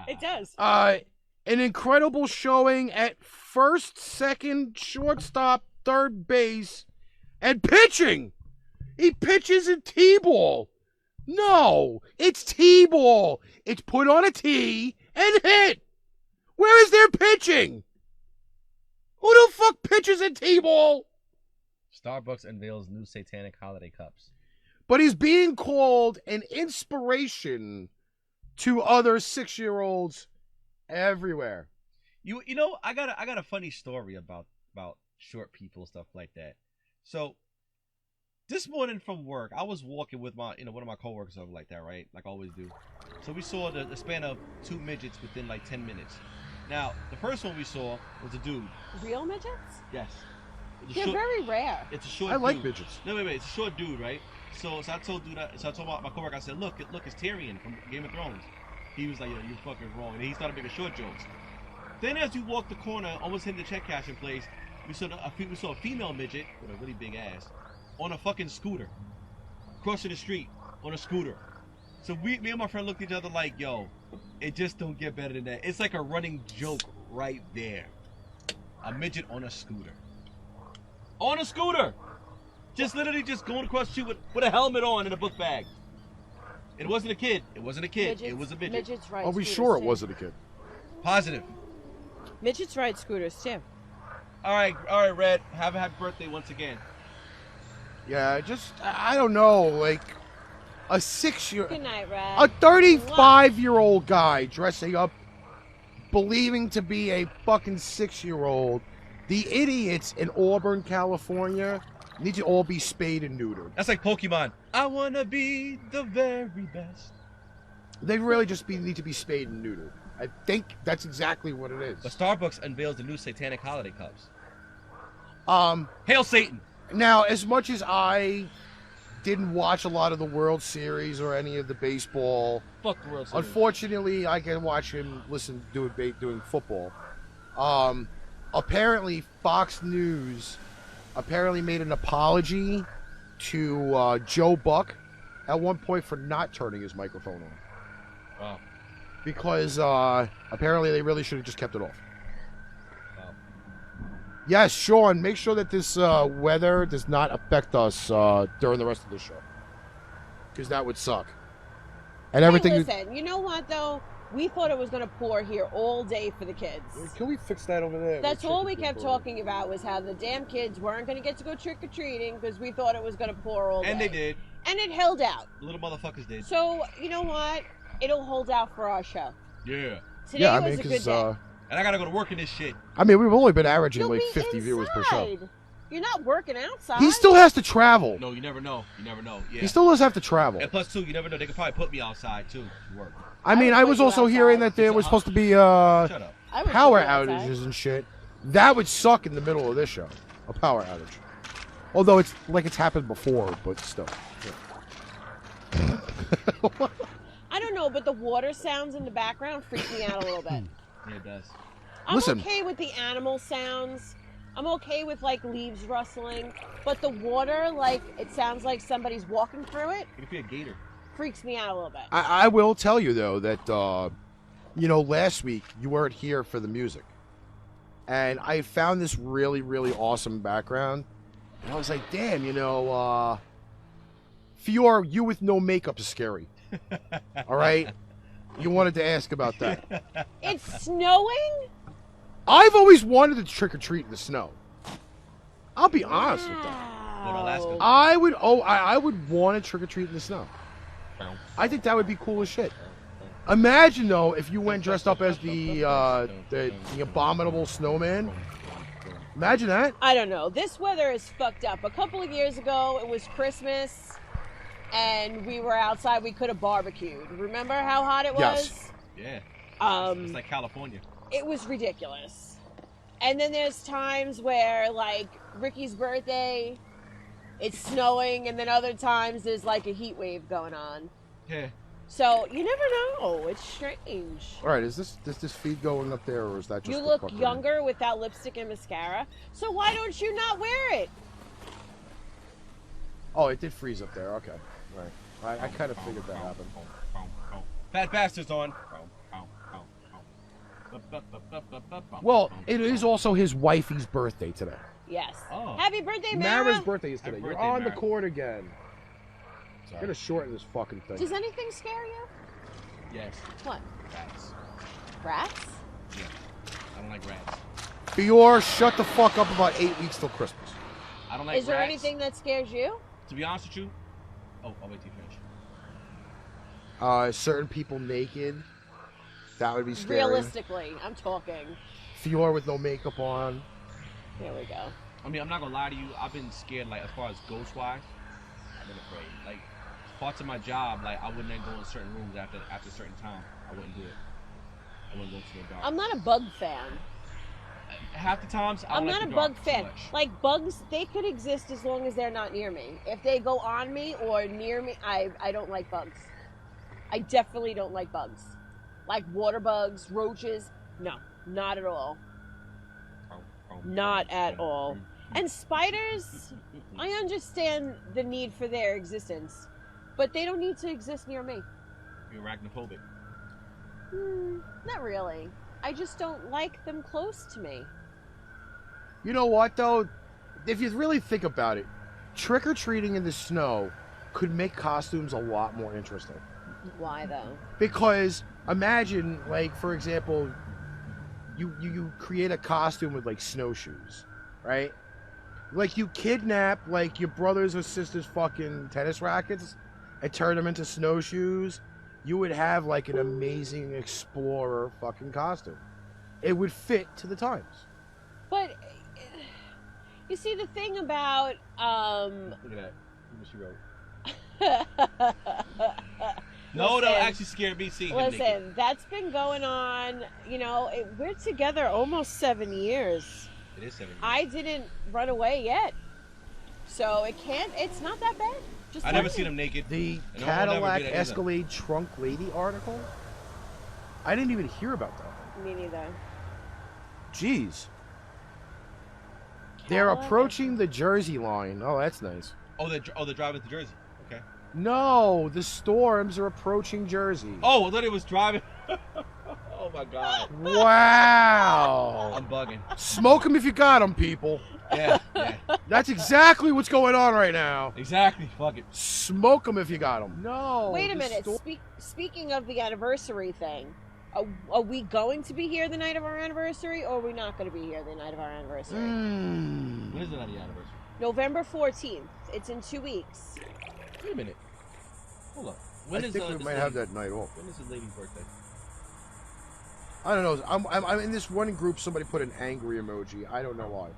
It does. An incredible showing at first, second, shortstop, third base, and pitching. He pitches in T-ball. No, it's T-ball. It's put on a tee and hit. Where is their pitching? Who the fuck pitches in T-ball? Starbucks unveils new satanic holiday cups. But he's being called an inspiration to other 6-year-olds everywhere. You know, I got a funny story about short people, stuff like that. So this morning from work, I was walking with my one of my coworkers, something like that, right? Like I always do. So we saw the span of 2 midgets within like 10 minutes. Now, the first one we saw was a dude. Real midgets? Yes. They're very rare. It's a short I dude. like midgets. No, wait. It's a short dude, right? So I told my coworker, I said, look, it's Tyrion from Game of Thrones. He was like, yo, you're fucking wrong. And he started making short jokes. Then as we walked the corner, almost hitting the check cashing place, we saw a female midget with a really big ass on a fucking scooter, crossing the street on a scooter. So me and my friend looked at each other like, yo, it just don't get better than that. It's like a running joke right there. A midget on a scooter. On a scooter! Just literally just going across the street with a helmet on and a book bag. It wasn't a kid. It wasn't a kid. Midgets, it was a midget. Midgets ride Are we scooters, sure it too. wasn't a kid? Positive. Midgets ride scooters too. All right, Red. Have a happy birthday once again. Yeah, I don't know, like a 6-year, Good night, Red. a 35-year-old guy dressing up, believing to be a fucking 6-year-old. The idiots in Auburn, California, need to all be spayed and neutered. That's like Pokemon. I wanna be the very best. They really just need to be spayed and neutered. I think that's exactly what it is. But Starbucks unveils the new satanic holiday cups. Hail Satan! Now, as much as I didn't watch a lot of the World Series or any of the baseball, Fuck the World Series. unfortunately, I can watch him doing football. Apparently, Fox News made an apology to Joe Buck at one point for not turning his microphone on. Wow. Because apparently they really should have just kept it off. Wow. Yes, Sean, make sure that this weather does not affect us during the rest of the show. Because that would suck. And everything. Hey, listen, you know what, though? We thought it was going to pour here all day for the kids. Can we fix that over there? That's all we kept talking about was how the damn kids weren't going to get to go trick-or-treating because we thought it was going to pour all day. And they did. And it held out. Little motherfuckers did. So, you know what? It'll hold out for our show. Yeah. Today was a good day. And I gotta go to work in this shit. I mean, we've only been averaging You'll like be 50 viewers per show. inside. You're not working outside. He still has to travel. No, you never know. Yeah. He still does have to travel. And plus, too, you never know. They could probably put me outside, too, to work. I mean, I was put you also hearing outside. that there was supposed to be Shut up. I would power put you outside. outages and shit. That would suck in the middle of this show. A power outage. Although it's like it's happened before, but still. Yeah. I don't know, but the water sounds in the background freak me out a little bit. Yeah, it does. I'm Listen. okay with the animal sounds. I'm okay with like leaves rustling, but the water, like it sounds like somebody's walking through it, It could be a gator. freaks me out a little bit. I will tell you though that last week you weren't here for the music, and I found this really really awesome background, and I was like, damn, Fior, you with no makeup is scary. All right, you wanted to ask about that. It's snowing? I've always wanted to trick or treat in the snow. I'll be honest with that. Go to Alaska. I would want to trick or treat in the snow. I think that would be cool as shit. Imagine though if you went dressed up as the abominable snowman Imagine that. I don't know. This weather is fucked up. A couple of years ago, it was Christmas, and we were outside. We could have barbecued. Remember how hot it was? Yes. Yeah. It's like California. It was ridiculous. And then there's times where, like, Ricky's birthday, it's snowing, and then other times there's, like, a heat wave going on. Yeah. So, you never know. It's strange. All right, is this feed going up there, or is that just... You the look fucking- younger without lipstick and mascara. So why don't you not wear it? Oh, it did freeze up there. Okay. Right. I kind of figured that happened. Fat bastards on. Well, it is also his wifey's birthday today. Yes. Oh. Happy birthday, Mara. Mara's birthday is today. Happy You're birthday, on the Mara. court again. Sorry. Gotta shorten this fucking thing. Does anything scare you? Yes. What? Rats. Rats? Yeah. I don't like rats. Fior, shut the fuck up about 8 weeks till Christmas. I don't like Is there rats. anything that scares you? To be honest with you, I'll wait till you finish. Certain people naked. That would be scary. Realistically, I'm talking. Fior with no makeup on. There we go. I mean, I'm not gonna lie to you. I've been scared, like, as far as ghost-wise. I've been afraid. Like, parts of my job, like, I wouldn't then go in certain rooms after a certain time. I wouldn't do it. I wouldn't go to the dark. I'm not a bug fan. Half the times, I I'm don't not like a the bug dark too fan. much. Like, bugs, they could exist as long as they're not near me. If they go on me or near me, I don't like bugs. I definitely don't like bugs. Like water bugs, roaches, no, not at all. Not at all. And spiders, I understand the need for their existence, but they don't need to exist near me. You're arachnophobic. Not really. I just don't like them close to me. You know what, though? If you really think about it, trick-or-treating in the snow could make costumes a lot more interesting. Why, though? Because imagine, like, for example, you create a costume with, like, snowshoes, right? Like, you kidnap, like, your brother's or sister's fucking tennis rackets and turn them into snowshoes. You would have, like, an amazing explorer fucking costume. It would fit to the times. But, you see, the thing about, Look at that. Look what she wrote. No, that actually scared me seeing him naked. Listen, that's been going on, you know, we're together almost 7 years. It is 7 years. I didn't run away yet. So it's not that bad. Just I never seen him naked. The And I will never Cadillac do that either. Escalade Trunk Lady article? I didn't even hear about that. Me neither. Jeez. They're Cadillac approaching the Jersey line. Oh, that's nice. Oh, they're driving to Jersey. Okay. No, the storms are approaching Jersey. Oh, I thought he was driving. Oh my God. Wow. I'm bugging. Smoke them if you got them, people. Yeah. That's exactly what's going on right now. Exactly. Fuck it. Smoke them if you got them. No. Wait a the minute. sto- Speaking of the anniversary thing, are we going to be here the night of our anniversary, or are we not going to be here the night of our anniversary? Mm. When is it on the anniversary? November 14th. It's in 2 weeks. Wait a minute. Hold up. I think we this might have that night off. When is the lady's birthday? I don't know. I'm in this one group. Somebody put an angry emoji. I don't know why.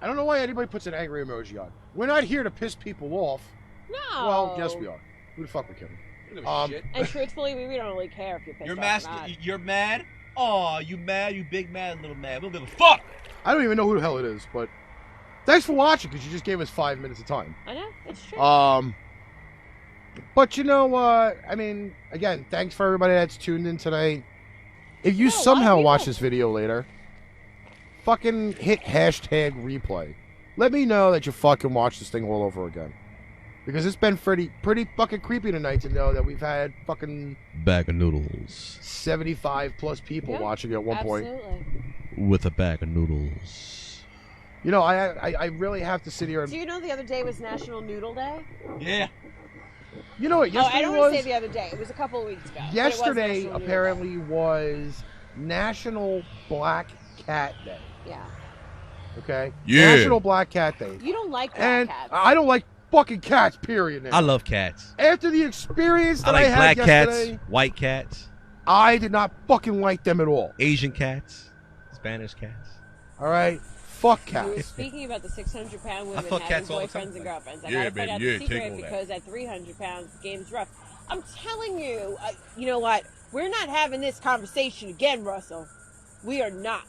I don't know why anybody puts an angry emoji on. We're not here to piss people off. No. Well, yes, we are. Who the fuck we kidding? Who gives a shit? And truthfully, we don't really care if you're pissed You're off or not. You're mad? Oh, you mad? You big mad, little mad. We don't give a fuck. I don't even know who the hell it is, but thanks for watching because you just gave us 5 minutes of time. I know, it's true. But you know what? I mean, again, thanks for everybody that's tuned in tonight. If you Yeah, a lot of somehow people. watch this video later, fucking hit hashtag replay. Let me know that you fucking watched this thing all over again. Because it's been pretty fucking creepy tonight to know that we've had fucking Bag of noodles. 75 plus people Yeah, watching at one point. Absolutely. With a bag of noodles. You know, I really have to sit here and... Do you know the other day was National Noodle Day? Yeah. You know what I yesterday don't want to was? say the other day. It was a couple of weeks ago. but it was Yesterday National Noodle Day. apparently was National Black Cat Day. Yeah. Okay? Yeah. National Black Cat Day. You don't like black And cats. I don't like fucking cats, period. Now. I love cats. After the experience I that I, like had black yesterday, cats, white cats, I did not fucking like them at all. Asian cats, Spanish cats. All right? Fuck You were cats. speaking about the 600-pound women fuck having cats all the time. boyfriends and girlfriends. I Yeah, gotta find out baby, the yeah, take secret all that. because at 300 pounds, the game's rough. I'm telling you, you know what? We're not having this conversation again, Russell. We are not.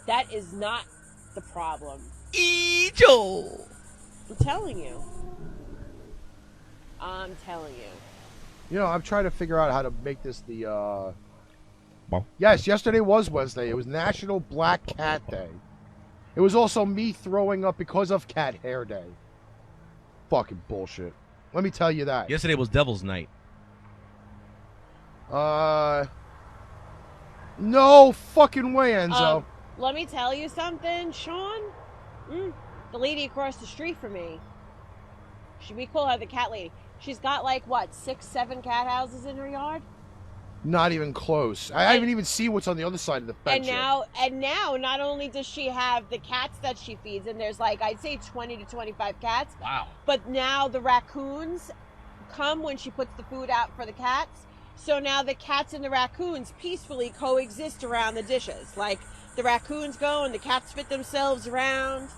That is not the problem. Angel. I'm telling you. I'm telling you. You know, I'm trying to figure out how to make this the, Well. Yes, yesterday was Wednesday. It was National Black Cat Day. It was also me throwing up because of cat hair day. Fucking bullshit. Let me tell you that. Yesterday was Devil's Night. No fucking way, Enzo. Let me tell you something, Sean. The lady across the street from me. We call her the cat lady. She's got like what, 6, 7 cat houses in her yard. Not even close. I haven't even seen what's on the other side of the fence. And now, not only does she have the cats that she feeds, and there's like, I'd say 20 to 25 cats. Wow. But now the raccoons come when she puts the food out for the cats. So now the cats and the raccoons peacefully coexist around the dishes. Like, the raccoons go and the cats fit themselves around.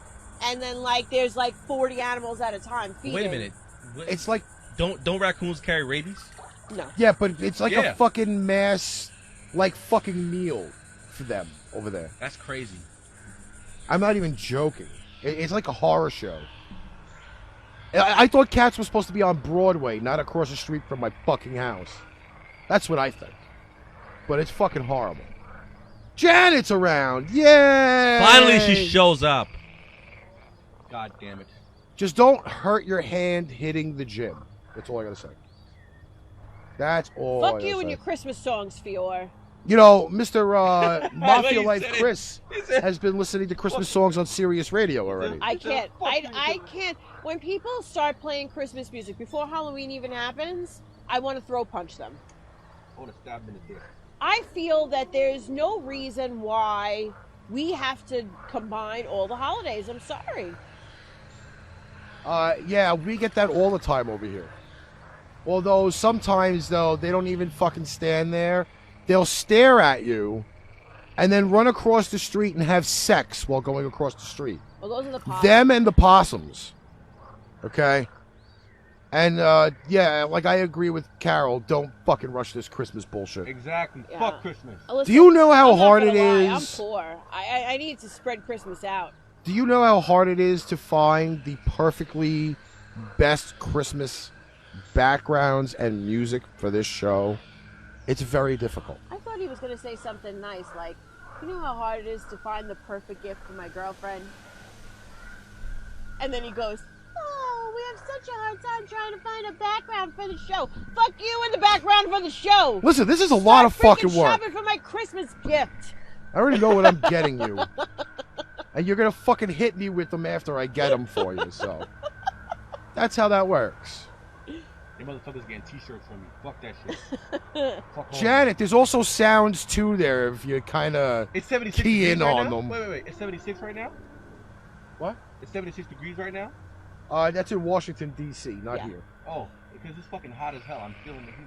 And then, like, there's like 40 animals at a time feeding. Wait a minute. It's like, Don't raccoons carry rabies? No. yeah, but it's like Yeah. a fucking mass, like, fucking meal for them over there. That's crazy. I'm not even joking. It's like a horror show. I thought Cats was supposed to be on Broadway, not across the street from my fucking house. That's what I think. But it's fucking horrible. Janet's around. Yay! Finally, she shows up. God damn it. Just don't hurt your hand hitting the gym. That's all I gotta say. That's all. I Fuck gotta you say. and your Christmas songs, Fior. You know, Mr. Mafia He Life said it. Chris He said- has been listening to Christmas songs on Sirius Radio already. I can't. Fuck you, I can't. When people start playing Christmas music before Halloween even happens, I want to throw punch them. I want to stab him in the dick. I feel that there's no reason why we have to combine all the holidays. I'm sorry. Yeah, we get that all the time over here. Although sometimes, though, they don't even fucking stand there. They'll stare at you and then run across the street and have sex while going across the street. Well, those are the possums. Them and the possums. Okay? And, yeah, like I agree with Carol, don't fucking rush this Christmas bullshit. Exactly. Yeah. Fuck Christmas. Listen, Do you know how I'm not hard gonna it lie, I'm is? poor. I need to spread Christmas out. Do you know how hard it is to find the perfectly best Christmas backgrounds and music for this show? It's very difficult. I thought he was going to say something nice, like, you know how hard it is to find the perfect gift for my girlfriend? And then he goes, oh, we have such a hard time trying to find a background for the show. Fuck you in the background for the show. Listen, this is a lot of Start fucking freaking work. shopping for my Christmas gift. I already know what I'm getting you. And you're going to fucking hit me with them after I get them for you, so. That's how that works. You motherfuckers getting t-shirts from me. Fuck that shit. Fuck all. Janet, there's also sounds too there if you kind of It's 76 key degrees in right on now? them. Wait. It's 76 right now? What? It's 76 degrees right now? That's in Washington, D.C., not Yeah. here. Oh, because it's fucking hot as hell. I'm feeling the heat.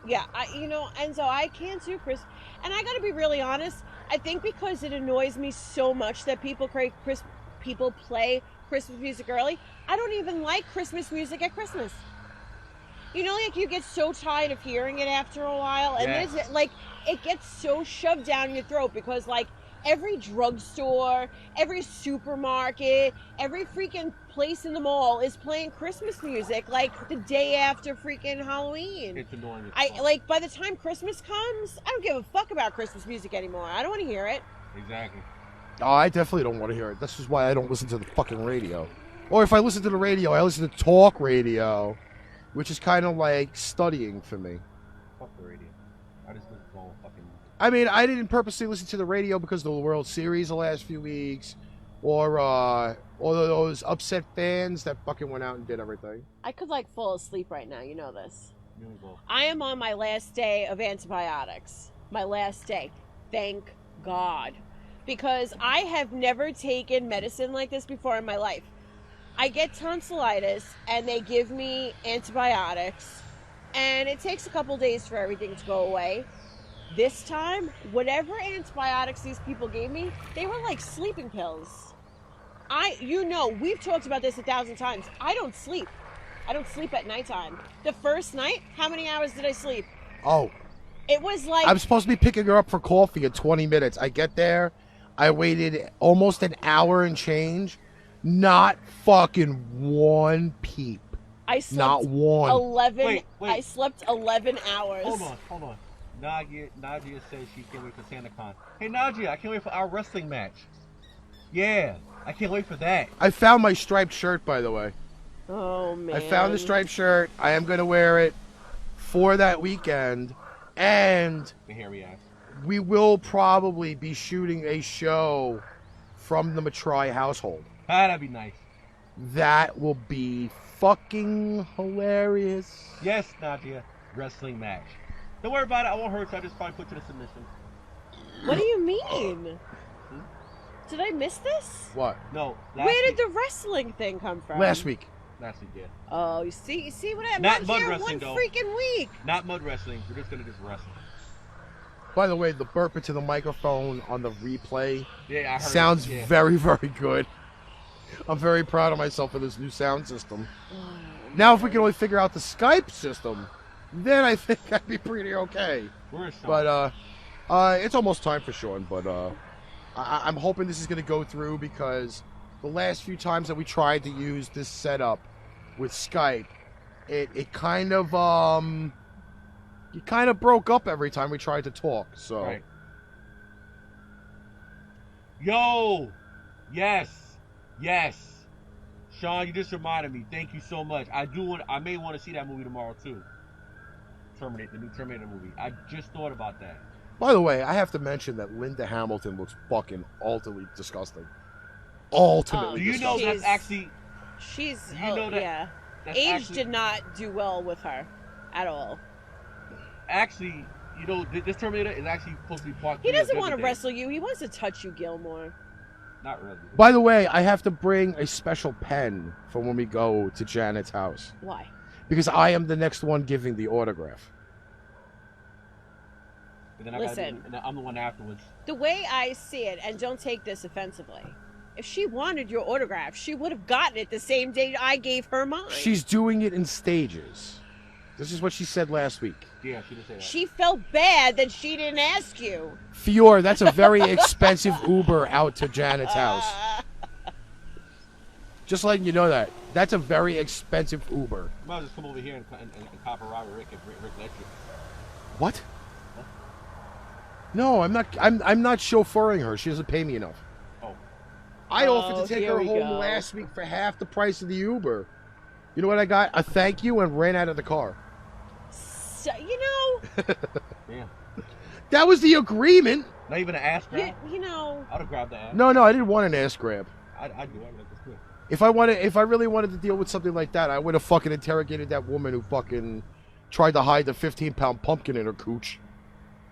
Yeah, Enzo, I can't do Chris. And I got to be really honest. I think because it annoys me so much that people play Christmas music early, I don't even like Christmas music at Christmas. You know, like you get so tired of hearing it after a while, and Yes. there's like it gets so shoved down your throat because like every drugstore, every supermarket, every freaking place in the mall is playing Christmas music like the day after freaking Halloween. It's annoying as I fuck. like by the time Christmas comes, I don't give a fuck about Christmas music anymore. I don't want to hear it. Exactly. Oh, I definitely don't want to hear it. That's just why I don't listen to the fucking radio. Or if I listen to the radio, I listen to talk radio, which is kind of like studying for me. Fuck the radio. I just listen to all fucking... I mean, I didn't purposely listen to the radio because of the World Series the last few weeks, or those upset fans that fucking went out and did everything. I could like fall asleep right now. You know this. You know, go. I am on my last day of antibiotics. My last day. Thank God. Because I have never taken medicine like this before in my life. I get tonsillitis and they give me antibiotics and it takes a couple days for everything to go away. This time, whatever antibiotics these people gave me, they were like sleeping pills. We've talked about this 1,000 times. I don't sleep. I don't sleep at nighttime. The first night, how many hours did I sleep? Oh, It was like I'm supposed to be picking her up for coffee in 20 minutes. I get there. I waited almost an hour and change. Not fucking one peep. I slept Not one. 11. Wait. I slept 11 hours. Hold on. Nadia says she can't wait for SantaCon. Hey Nadia, I can't wait for our wrestling match. Yeah, I can't wait for that. I found my striped shirt, by the way. Oh man. I found the striped shirt. I am going to wear it for that weekend. And The hairy ass. we will probably be shooting a show from the Matrai household. Ah, that'd be nice. That will be fucking hilarious. Yes, Nadia, wrestling match. Don't worry about it. I won't hurt you. I just probably put you to submission. What do you mean? Did I miss this? What? No. Where did the wrestling thing come from? Last week. Last week, yeah. Oh, you see what I'm Not mud here wrestling, one though. freaking week. Not mud wrestling. We're just gonna wrestle. By the way, the burp into the microphone on the replay Yeah, I heard. sounds it. Yeah. very, very good. I'm very proud of myself for this new sound system. Now, if we can only figure out the Skype system, then I think I'd be pretty okay. Where is Sean? But it's almost time for Sean. But I'm hoping this is going to go through because the last few times that we tried to use this setup with Skype, it kind of broke up every time we tried to talk. So. Right. Yo, yes. Sean, you just reminded me. Thank you so much. I may want to see that movie tomorrow too. The new Terminator movie. I just thought about that. By the way, I have to mention that Linda Hamilton looks fucking ultimately disgusting. Ultimately Do you know disgusting. that's actually? She's Do you know that- yeah. That's Age actually, did not do well with her at all. Actually, you know, this Terminator is actually supposed to be part. He 3 of doesn't want to Judgment Day. wrestle you. He wants to touch you, Gilmore. Not really. By the way, I have to bring a special pen for when we go to Janet's house. Why? Because I am the next one giving the autograph. And then Listen. and then I'm the one afterwards. The way I see it, and don't take this offensively, if she wanted your autograph, she would have gotten it the same day I gave her mine. She's doing it in stages. This is what she said last week. Yeah, she did say that. She felt bad that she didn't ask you. Fior, that's a very expensive Uber out to Janet's house. Just letting you know that. That's a very expensive Uber. You might as well just come over here and cop a ride with Rick if Rick lets you. What? No, I'm not. I'm not chauffeuring her. She doesn't pay me enough. Oh. I offered to take here her we home go. last week for half the price of the Uber. You know what I got? A thank you and ran out of the car. So, you know, Damn. That was the agreement. Not even an ass grab. you know. I'd have grabbed the ass. No, I didn't want an ass grab. I'd do it. That's good. If I really wanted to deal with something like that, I would have fucking interrogated that woman who fucking tried to hide the 15-pound pumpkin in her cooch.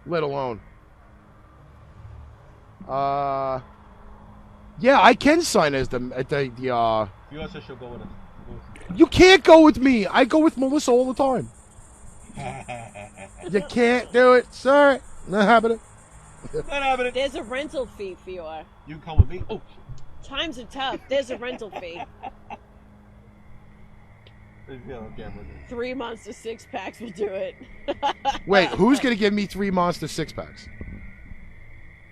Let alone. Yeah, I can sign as the You also should go with us. You can't go with me. I go with Melissa all the time. You can't do it, sir. Not happening. Not happening. There's a rental fee, Fior. You can come with me. Oh. Times are tough. There's a rental fee. Yeah, on camera. 3 months to 6-packs will do it. Wait, who's gonna give me 3 Monster 6-packs?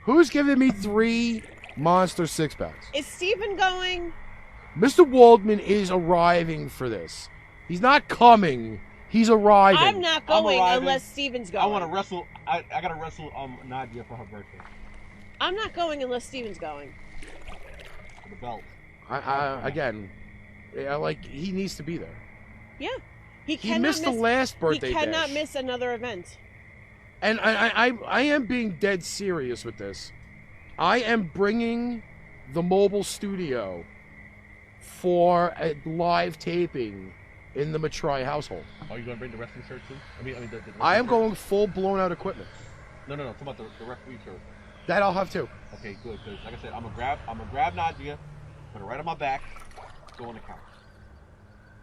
Who's giving me 3 Monster 6-packs? Is Steven going? Mr. Waldman is arriving for this. He's not coming. He's arriving. I'm not going arriving. unless Steven's going. I want to wrestle. I gotta wrestle Nadia for her birthday. I'm not going unless Steven's going. For the belt. Again, he needs to be there. Yeah. He He cannot missed the miss, last birthday He cannot bash. miss another event. And I am being dead serious with this. I am bringing the mobile studio for a live taping in the Matrai household. Are you gonna bring the wrestling shirt too? The I am shirt? going full blown out equipment. No. Talk about the referee shirt. That I'll have too. Okay, good. Because like I said, I'm gonna grab Nadia, put her right on my back, go on the couch.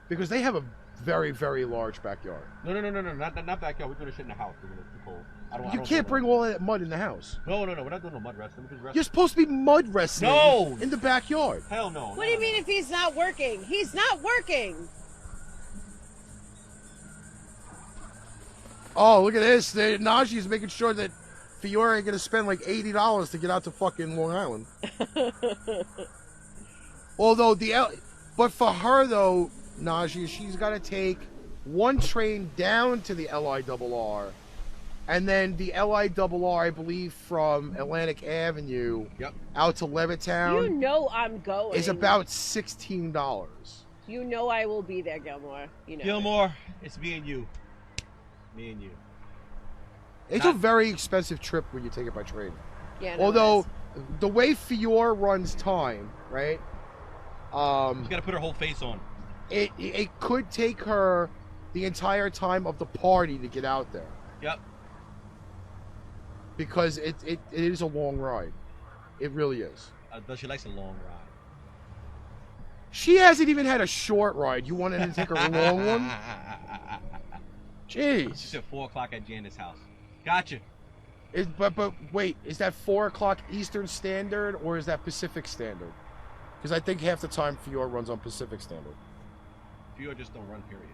Because they have a very, very large backyard. No, not backyard. We're gonna shit in the house. We're gonna too cold. I You don't can't know. bring all that mud in the house. No, we're not doing no mud wrestling. We're just You're wrestling. supposed to be mud wrestling No! in the backyard. Hell no. What do you mean if he's not working? He's not working. Oh, look at this. Najee's making sure that Fiore ain't going to spend like $80 to get out to fucking Long Island. Although but for her though, Najee, she's got to take one train down to the LIRR, and then the LIRR, I believe, from Atlantic Avenue out to Levittown. You know I'm going. Is about $16. You know I will be there, Gilmore. You know. Gilmore, it's me and you. Me and you. It's a very expensive trip when you take it by train. Yeah. No, Although the way Fiore runs time, right? She's got to put her whole face on. It could take her the entire time of the party to get out there. Yep. Because it is a long ride. It really is. Though she likes a long ride. She hasn't even had a short ride. You wanted to take her a long one? Jeez. She said 4 o'clock at Janet's house. Gotcha. But wait, is that 4 o'clock Eastern Standard or is that Pacific Standard? Because I think half the time Fiore runs on Pacific Standard. Fiore just don't run, period.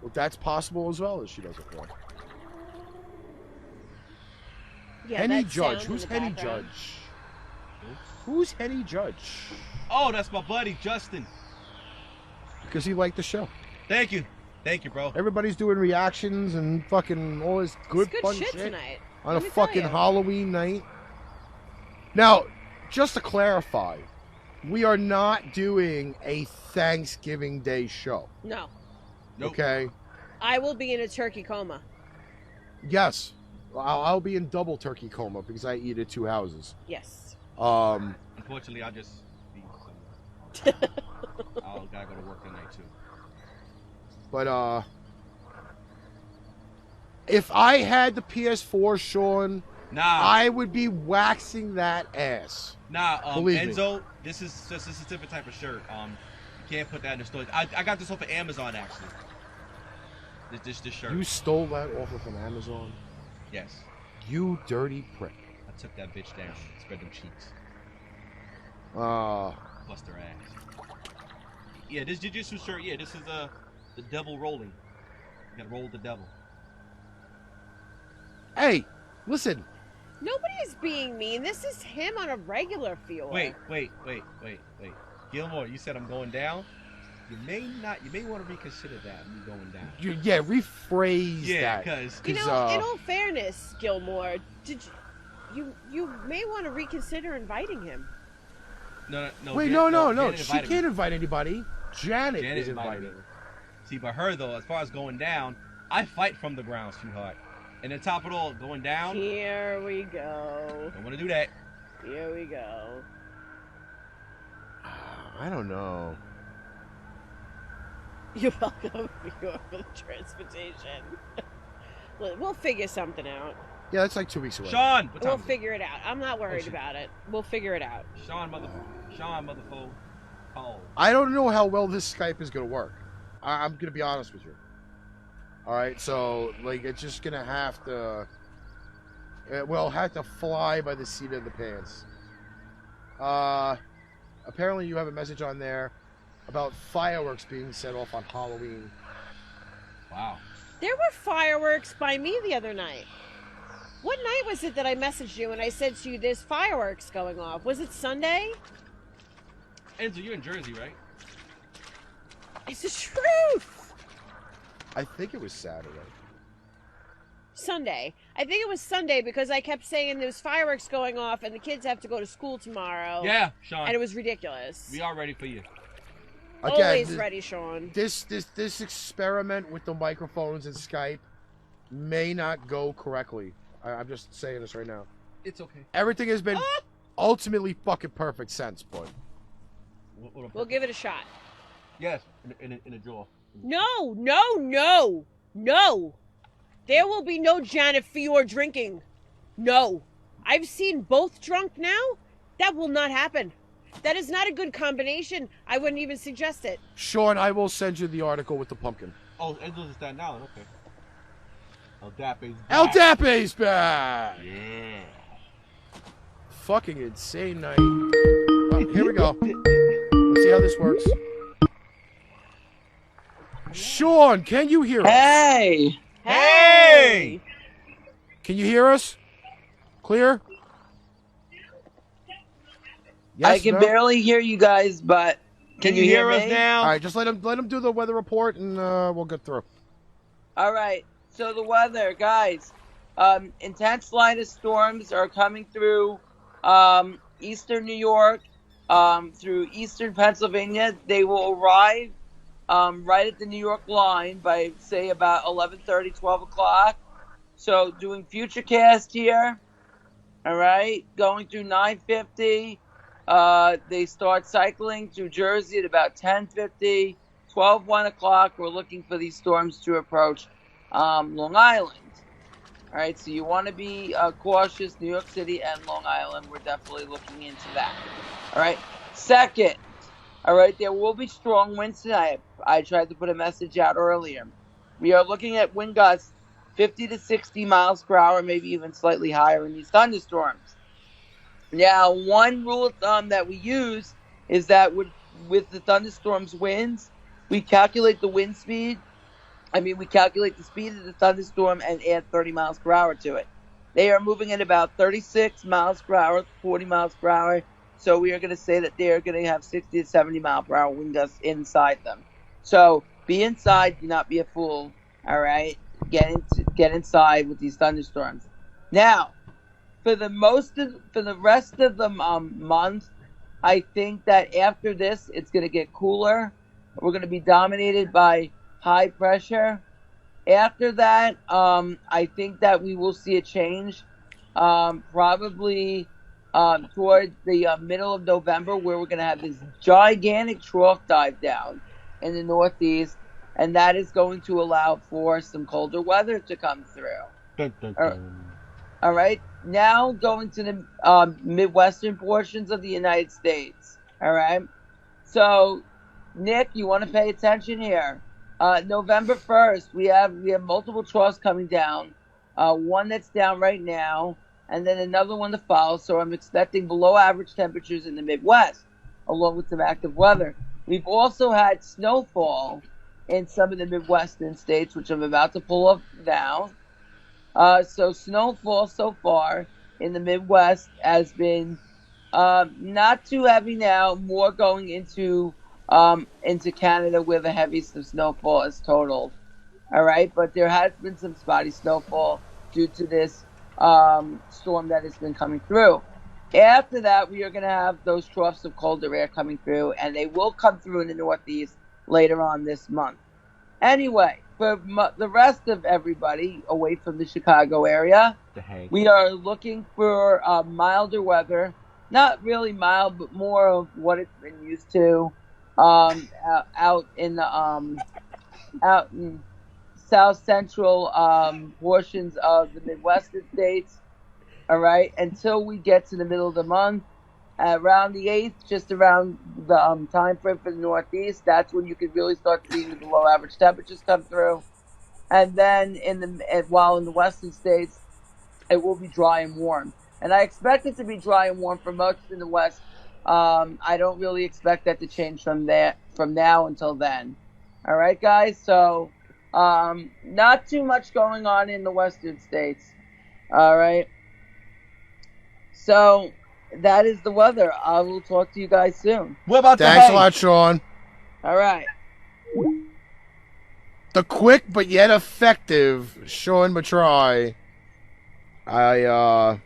Well, that's possible as well as she doesn't run. Yeah, Henny that Judge. sound Who's in the Henny background. Judge? Who's Henny Judge? Oh, that's my buddy, Justin. Because he liked the show. Thank you. Thank you, bro. Everybody's doing reactions and fucking all this good, It's good fun shit shit tonight. on a Let me tell fucking you. Halloween night. Now, just to clarify, we are not doing a Thanksgiving Day show. No, Nope. Okay? I will be in a turkey coma. Yes. I'll be in double turkey coma because I eat at 2 houses. Yes. Unfortunately, I just be somewhere. I'll gotta go to work tonight too. But, if I had the PS4, Sean, Nah, I would be waxing that ass. Enzo, me. this is a different type of shirt. You can't put that in the store. I got this off of Amazon actually. This shirt. You stole that off of an Amazon? Yes. You dirty prick. I took that bitch down. Spread them cheeks. Bust her ass. Yeah, this Jiu-Jitsu shirt. Yeah, this is the devil rolling. You gotta roll the devil. Hey, listen. Nobody's being mean. This is him on a regular Fiore. Wait. Gilmore, you said I'm going down. You may want to reconsider that. Me going down. Yeah, rephrase Yeah, that. because You know, in all fairness, Gilmore, you may want to reconsider inviting him. no. Wait, Janet no. She invited can't me. invite anybody. Janet is invited invited. me. See, but her though, as far as going down, I fight from the ground, sweetheart. And then top of it all, going down. Here we go. Don't want to do that. Here we go. I don't know. You're welcome, Fiore, for the transportation. We'll figure something out. Yeah, that's like 2 weeks away. Sean, what time We'll is it? figure it out. I'm not worried shit. about it. We'll figure it out. Sean, motherfucker. Oh. I don't know how well this Skype is going to work. I'm going to be honest with you. All right, so like it's just going to have to have to fly by the seat of the pants. Apparently you have a message on there about fireworks being set off on Halloween. Wow. There were fireworks by me the other night. What night was it that I messaged you and I said to you, there's fireworks going off? Was it Sunday? Enzo, you're in Jersey, right? It's the truth. I think it was Saturday. Sunday. I think it was Sunday because I kept saying there's fireworks going off and the kids have to go to school tomorrow. Yeah, Sean. And it was ridiculous. We are ready for you. Again, Always ready, Sean. This experiment with the microphones and Skype may not go correctly. I'm just saying this right now. It's okay. Everything has been ultimately fucking perfect since, but We'll give it a shot. Yes, in a drawer. No. There will be no Janet Fiore drinking. No. I've seen both drunk now. That will not happen. That is not a good combination. I wouldn't even suggest it. Sean, I will send you the article with the pumpkin. Oh, Enzo's in Staten Island. Okay. El Dape's back. El Dape's back. Yeah. Fucking insane night. Oh, here we go. Let's see how this works. Sean, can you hear us? Hey! Hey! Can you hear us? Clear? Yes, I can no? barely hear you guys, but Can you hear us me? now? All right, just let him do the weather report, and we'll get through. All right. So the weather, guys. Intense lightest storms are coming through eastern New York, through eastern Pennsylvania. They will arrive right at the New York line by, say, about 11:30, 12 o'clock. So doing futurecast here. All right. Going through 9:50. They start cycling through Jersey at about 10:50. 12, 1 o'clock, we're looking for these storms to approach Long Island. All right, so you want to be cautious. New York City and Long Island, we're definitely looking into that. All right, second, all right, there will be strong winds tonight. I tried to put a message out earlier. We are looking at wind gusts 50 to 60 miles per hour, maybe even slightly higher in these thunderstorms. Now, one rule of thumb that we use is that with the thunderstorms winds, we calculate the wind speed. We calculate the speed of the thunderstorm and add 30 miles per hour to it. They are moving at about 36 miles per hour, 40 miles per hour. So we are going to say that they are going to have 60 to 70 mile per hour wind gusts inside them. So be inside, do not be a fool. All right, get inside with these thunderstorms. Now, for the rest of the month, I think that after this, it's going to get cooler. We're going to be dominated by high pressure. After that, I think that we will see a change, probably toward the middle of November, where we're going to have this gigantic trough dive down in the Northeast, and that is going to allow for some colder weather to come through. Dun, dun, dun. All right, now going to the Midwestern portions of the United States. All right, so Nick, you want to pay attention here. November 1st, we have multiple troughs coming down. One that's down right now, and then another one to follow. So I'm expecting below average temperatures in the Midwest, along with some active weather. We've also had snowfall in some of the Midwestern states, which I'm about to pull up now. So snowfall so far in the Midwest has been not too heavy now, more going into Canada where the heaviest of snowfall is totaled. All right, but there has been some spotty snowfall due to this storm that has been coming through. After that, we are going to have those troughs of colder air coming through, and they will come through in the Northeast later on this month. Anyway, for the rest of everybody away from the Chicago area, we are looking for milder weather. Not really mild, but more of what it's been used to out in south central portions of the Midwestern states. All right, until we get to the middle of the month, around the 8th, just around the time frame for the Northeast, that's when you can really start seeing the below average temperatures come through. And then while in the western states, it will be dry and warm. And I expect it to be dry and warm for most in the west. I don't really expect that to change from now until then. All right, guys. So not too much going on in the western states. All right. So that is the weather. I will talk to you guys soon. What about Thanks a lot, Sean. All right. The quick but yet effective Sean Matry. I'm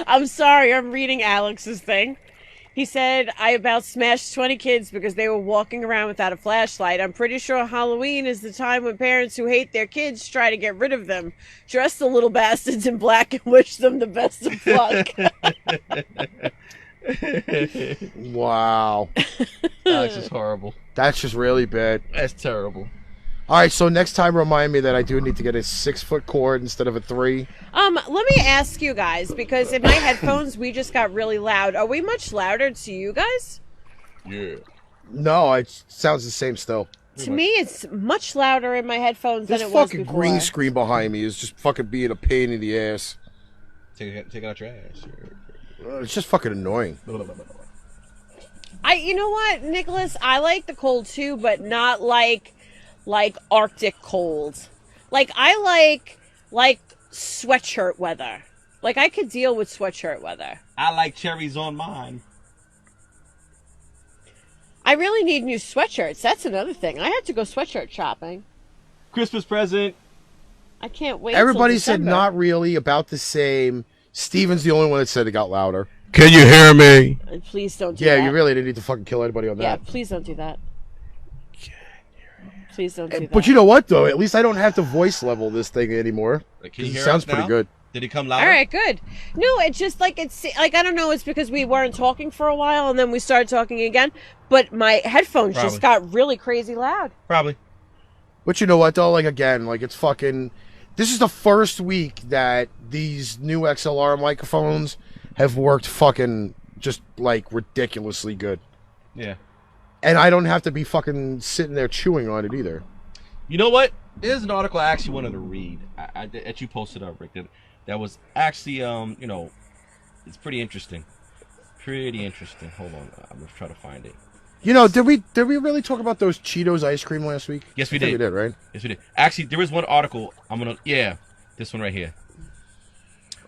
I'm sorry, I'm reading Alex's thing. He said, I about smashed 20 kids because they were walking around without a flashlight. I'm pretty sure Halloween is the time when parents who hate their kids try to get rid of them. Dress the little bastards in black and wish them the best of luck. Wow. That's just horrible. That's just really bad. That's terrible. All right, so next time remind me that I do need to get a 6-foot cord instead of a 3. Let me ask you guys, because in my headphones we just got really loud. Are we much louder to you guys? Yeah. No, it sounds the same still. To me, it's much louder in my headphones This than it was fucking before. green screen behind me is just fucking being a pain in the ass. Take it out your ass. It's just fucking annoying. You know what, Nicholas? I like the cold too, but not like Arctic cold. Like I like sweatshirt weather. Like I could deal with sweatshirt weather. I like cherries on mine. I really need new sweatshirts. That's another thing. I had to go sweatshirt shopping. Christmas present. I can't wait. Everybody till said December. not really, about the same. Steven's the only one that said it got louder. Can you hear me? Please don't do Yeah, that. you really didn't need to fucking kill anybody on Yeah, that. please don't do that. Please don't do that. But you know what, though? At least I don't have to voice level this thing anymore. Like, can you It hear sounds us now? pretty good. Did it come louder? All right, good. No, it's just like I don't know. It's because we weren't talking for a while, and then we started talking again. But my headphones just got really crazy loud. Probably. But you know what, though? Like, again, like, it's fucking... This is the first week that these new XLR microphones have worked fucking just, like, ridiculously good. Yeah. And I don't have to be fucking sitting there chewing on it either. You know what? There's an article I actually wanted to read that you posted up, Rick. That was actually, you know, it's pretty interesting. Pretty interesting. Hold on, I'm gonna try to find it. You know, did we really talk about those Cheetos ice cream last week? Yes, we I think did. We did, right? Yes, we did. Actually, there is one article. This one right here.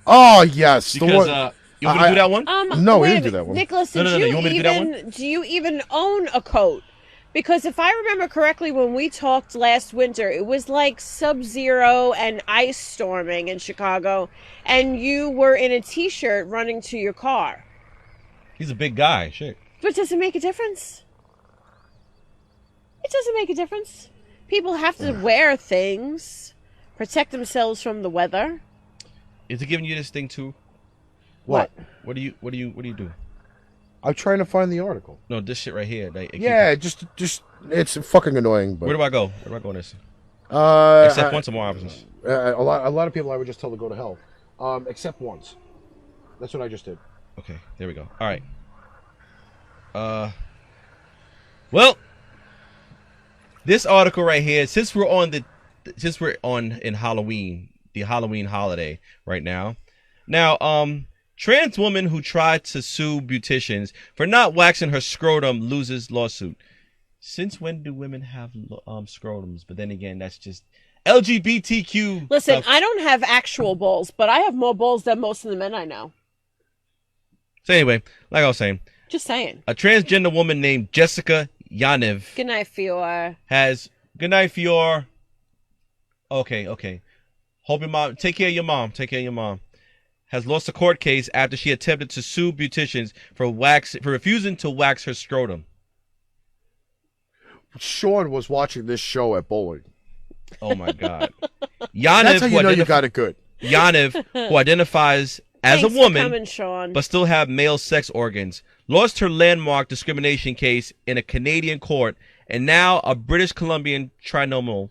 Oh yes, Because the one. you want me to do that one? No, we wait didn't a do that minute. one. Nicholas, No, did you want me to do that one? do you even own a coat? Because if I remember correctly, when we talked last winter, it was like sub-zero and ice storming in Chicago, and you were in a t-shirt running to your car. He's a big guy. Shit. But does it make a difference? It doesn't make a difference. People have to wear things, protect themselves from the weather. Is it giving you this thing too? What? What do you do? I'm trying to find the article. No, this shit right here. Yeah, just it's fucking annoying. But Where do I go? Where do I go on this? except Except more options. a lot of people I would just tell to go to hell, except once. That's what I just did. Okay, there we go. All right. Well, this article right here, since we're in Halloween, the Halloween holiday right now. Now, trans woman who tried to sue beauticians for not waxing her scrotum loses lawsuit. Since when do women have scrotums? But then again, that's just LGBTQ. Listen, stuff. I don't have actual balls, but I have more balls than most of the men I know. So anyway, like I was saying, Just saying. a transgender woman named Jessica Yanev Good night, Fior. has good night for your. Okay. Hope your mom. Take care of your mom. Has lost a court case after she attempted to sue beauticians for refusing to wax her scrotum. Sean was watching this show at bowling. Oh my God. Yanev, That's how you know you got it good. Yanev, who identifies as Thanks a woman for coming, Sean. but still have male sex organs, lost her landmark discrimination case in a Canadian court, and now a British Columbian tribunal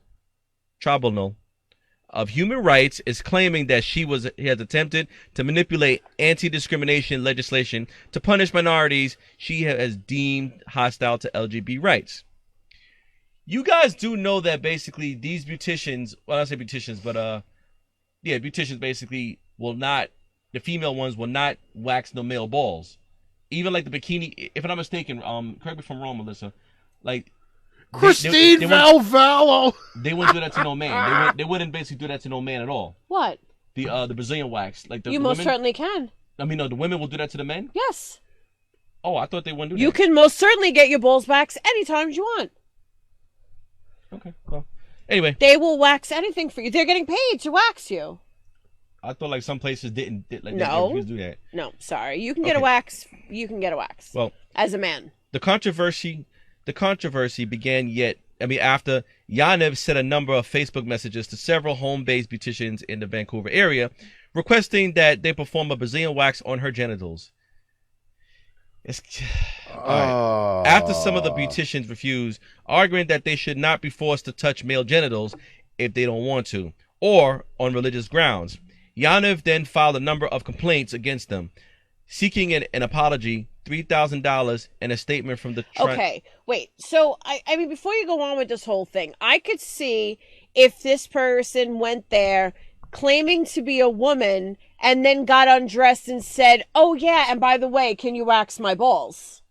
of human rights is claiming that he has attempted to manipulate anti-discrimination legislation to punish minorities she has deemed hostile to LGBT rights. You guys do know that basically these beauticians, well, I say beauticians, but beauticians basically will not, the female ones will not wax no male balls. Even like the bikini, if I'm not mistaken, correct me if I'm wrong, Melissa, like Christine Valvallo. they wouldn't do that to no man. They wouldn't basically do that to no man at all. What? The Brazilian wax, like the You the most women, certainly can. I mean, no, the women will do that to the men. Yes. Oh, I thought they wouldn't do that. You can most certainly get your balls waxed anytime you want. Okay, well, anyway, They will wax anything for you. They're getting paid to wax you. I thought like some places didn't like No. they refused to do that. No, sorry. You can get a Okay. wax. You can get a wax. Well, As a man. the controversy began after Yanev sent a number of Facebook messages to several home-based beauticians in the Vancouver area, requesting that they perform a Brazilian wax on her genitals. All right. After some of the beauticians refused, arguing that they should not be forced to touch male genitals if they don't want to, or on religious grounds, Yanev then filed a number of complaints against them, seeking an apology $3,000 and a statement from the Okay, wait. So, I mean, before you go on with this whole thing, I could see if this person went there claiming to be a woman and then got undressed and said, oh, yeah, and by the way, can you wax my balls?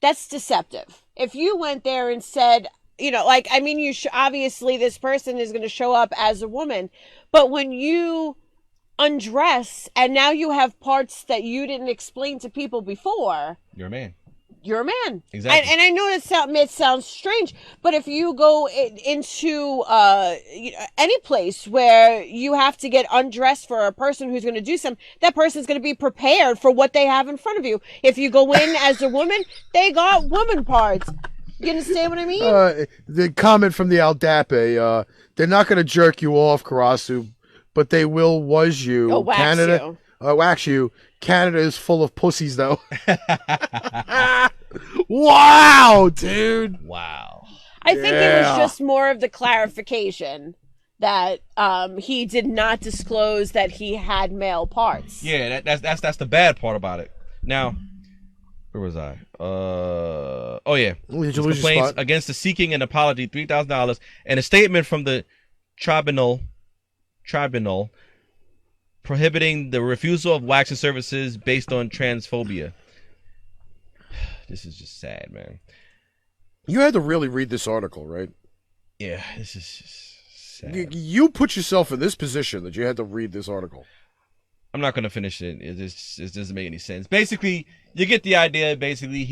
That's deceptive. If you went there and said, you know, like, I mean, obviously this person is going to show up as a woman, but when you undress and now you have parts that you didn't explain to people before, You're a man. You're a man. Exactly. And I know it sounds strange, but if you go into any place where you have to get undressed for a person who's going to do something, that person's going to be prepared for what they have in front of you. If you go in as a woman, they got woman parts. You understand what I mean? The comment from the Aldape, they're not going to jerk you off, Karasu, but they will was you. Oh, wax Canada, you. Wax you. Canada is full of pussies, though. Wow, dude. Wow. I think it was just more of the clarification that he did not disclose that he had male parts. Yeah, that's the bad part about it. Now, where was I? Oh yeah. Did you lose your Complaints spot? against the seeking an apology, $3,000, and a statement from the tribunal prohibiting the refusal of waxing services based on transphobia. This is just sad, man. You had to really read this article, right? Yeah, this is just sad. You put yourself in this position that you had to read this article. I'm not gonna finish it. It doesn't make any sense. Basically, you get the idea. Basically,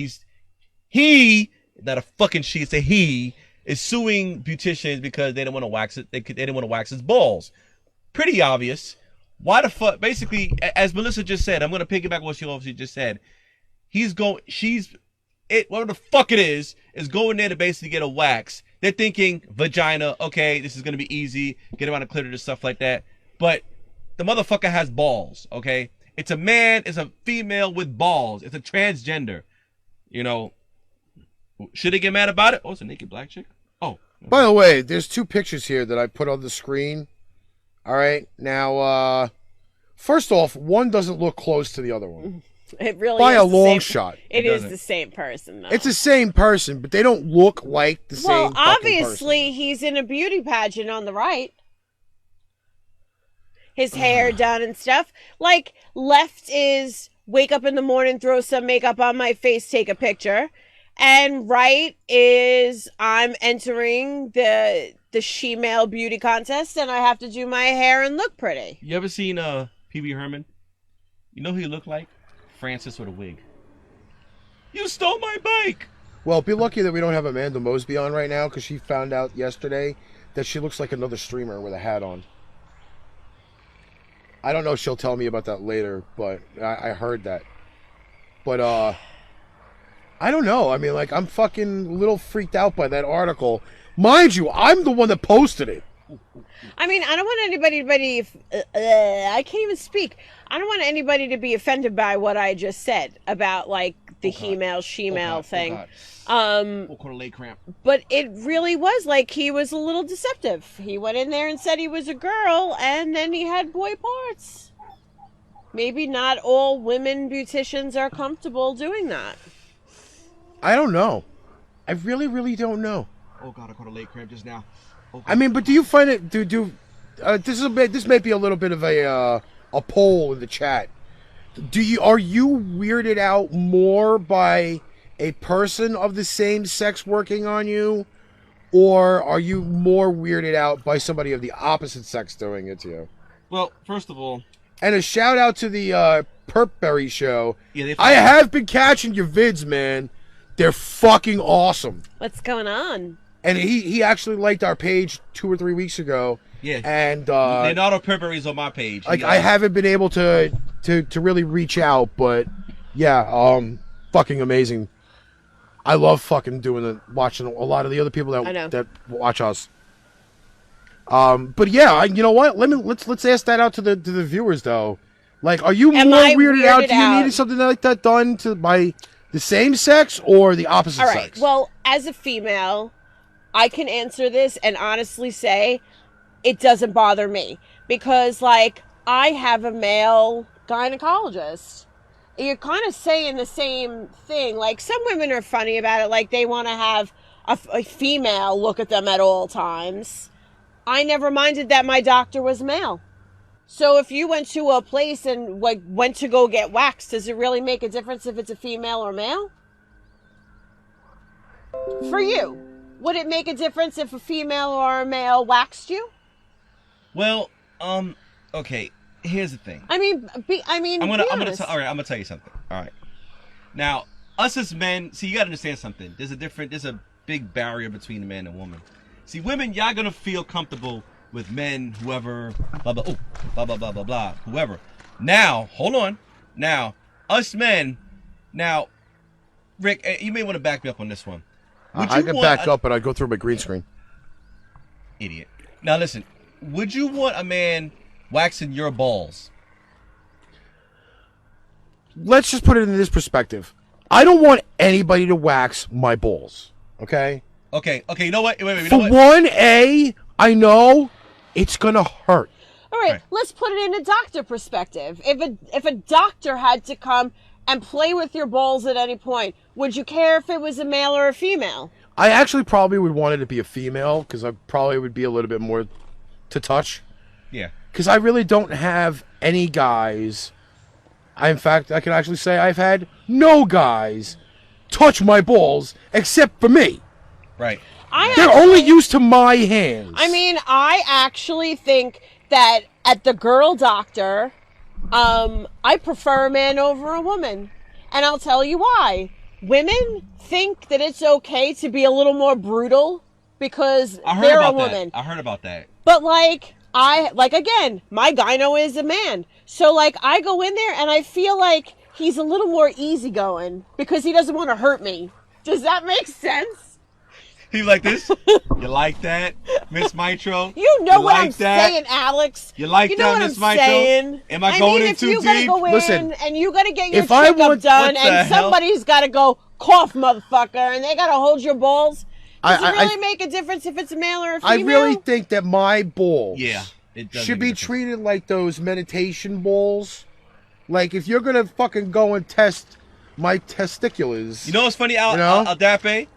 he, not a fucking she, it's a he, is suing beauticians because they don't want to wax it. They didn't want to wax his balls. Pretty obvious. Why the fuck? Basically, as Melissa just said, I'm gonna piggyback what she obviously just said. Whatever the fuck it is going there to basically get a wax. They're thinking vagina. Okay, this is gonna be easy. Get around the clitoris, stuff like that. But the motherfucker has balls. Okay, it's a man. It's a female with balls. It's a transgender. You know, should they get mad about it? Oh, it's a naked black chick. Oh. By the way, there's two pictures here that I put on the screen. All right. Now, first off, one doesn't look close to the other one. It really by is a the long same, shot. It is the same person, though. It's the same person, but they don't look like the same Well, fucking obviously, person. he's in a beauty pageant on the right. His hair done and stuff. Like, left is wake up in the morning, throw some makeup on my face, take a picture. And right is I'm entering the she-male beauty contest, and I have to do my hair and look pretty. You ever seen Pee-wee Herman? You know who he looked like? Francis with a wig. You stole my bike! Well, be lucky that we don't have Amanda Mosby on right now, because she found out yesterday that she looks like another streamer with a hat on. I don't know if she'll tell me about that later, but I heard that. But, I don't know. I mean, like, I'm fucking a little freaked out by that article. Mind you, I'm the one that posted it. I mean, I don't want anybody I can't even speak. I don't want anybody to be offended by what I just said about, like, the he-male, she-male thing. We'll call it leg cramp. But it really was like he was a little deceptive. He went in there and said he was a girl, and then he had boy parts. Maybe not all women beauticians are comfortable doing that. I don't know. I really, really don't know. Oh god, I caught a leg cramp just now. Okay. I mean, but do you find it? This may be a little bit of a poll in the chat. Are you weirded out more by a person of the same sex working on you, or are you more weirded out by somebody of the opposite sex doing it to you? Well, first of all, and a shout out to the Perpberry show. Yeah, I have been catching your vids, man. They're fucking awesome. What's going on? And he actually liked our page 2 or 3 weeks ago. Yeah. And Leonardo Perpery's on my page. Like I haven't been able to really reach out, but yeah, fucking amazing. I love fucking watching a lot of the other people that watch us. But yeah, you know what? Let's ask that out to the viewers though. Like, are you more weirded out? Do you need something like that done by the same sex or the opposite sex? All right. Well, as a female, I can answer this and honestly say it doesn't bother me because, like, I have a male gynecologist you're kind of saying the same thing. Like, some women are funny about it. Like, they want to have a female look at them at all times. I never minded that my doctor was male. So if you went to a place and went to go get waxed, does it really make a difference if it's a female or male? For you, would it make a difference if a female or a male waxed you? Well, okay. Here's the thing. I mean, I'm gonna tell you something. All right. Now, us as men, see, you gotta understand something. There's a big barrier between a man and woman. See, women, y'all gonna feel comfortable with men, whoever, blah blah, blah blah blah blah blah, whoever. Now, hold on. Now, us men, now, Rick, you may want to back me up on this one. I can back up, but I go through my green screen. Idiot. Now listen, would you want a man waxing your balls? Let's just put it in this perspective. I don't want anybody to wax my balls. Okay? Okay, you know what? Wait, For 1A, I know it's gonna hurt. All right, let's put it in a doctor perspective. If a doctor had to come and play with your balls at any point, would you care if it was a male or a female? I actually probably would want it to be a female, because I probably would be a little bit more to touch. Yeah. Because I really don't have any guys. In fact, I can actually say I've had no guys touch my balls except for me. Right. They're only used to my hands. I mean, I actually think that at the girl doctor, I prefer a man over a woman. And I'll tell you why. Women think that it's okay to be a little more brutal because they're a woman. I heard about that. But again, my gyno is a man. So I go in there and I feel like he's a little more easygoing because he doesn't want to hurt me. Does that make sense? He's like this. You like that, Miss Mitro? You know what like I'm saying, Alex. You like you know that, what Miss I'm Mitro? saying? Am I going in too deep? If you gotta go in Listen, and you gotta get your if I checkup want- done, what the and hell? somebody's gotta go cough, motherfucker, and they gotta hold your balls, does it I really make a difference if it's a male or a female? I really think that my balls it does should make a be difference. treated like those meditation balls. Like, if you're going to fucking go and test my testiculars. You know what's funny, Aldape?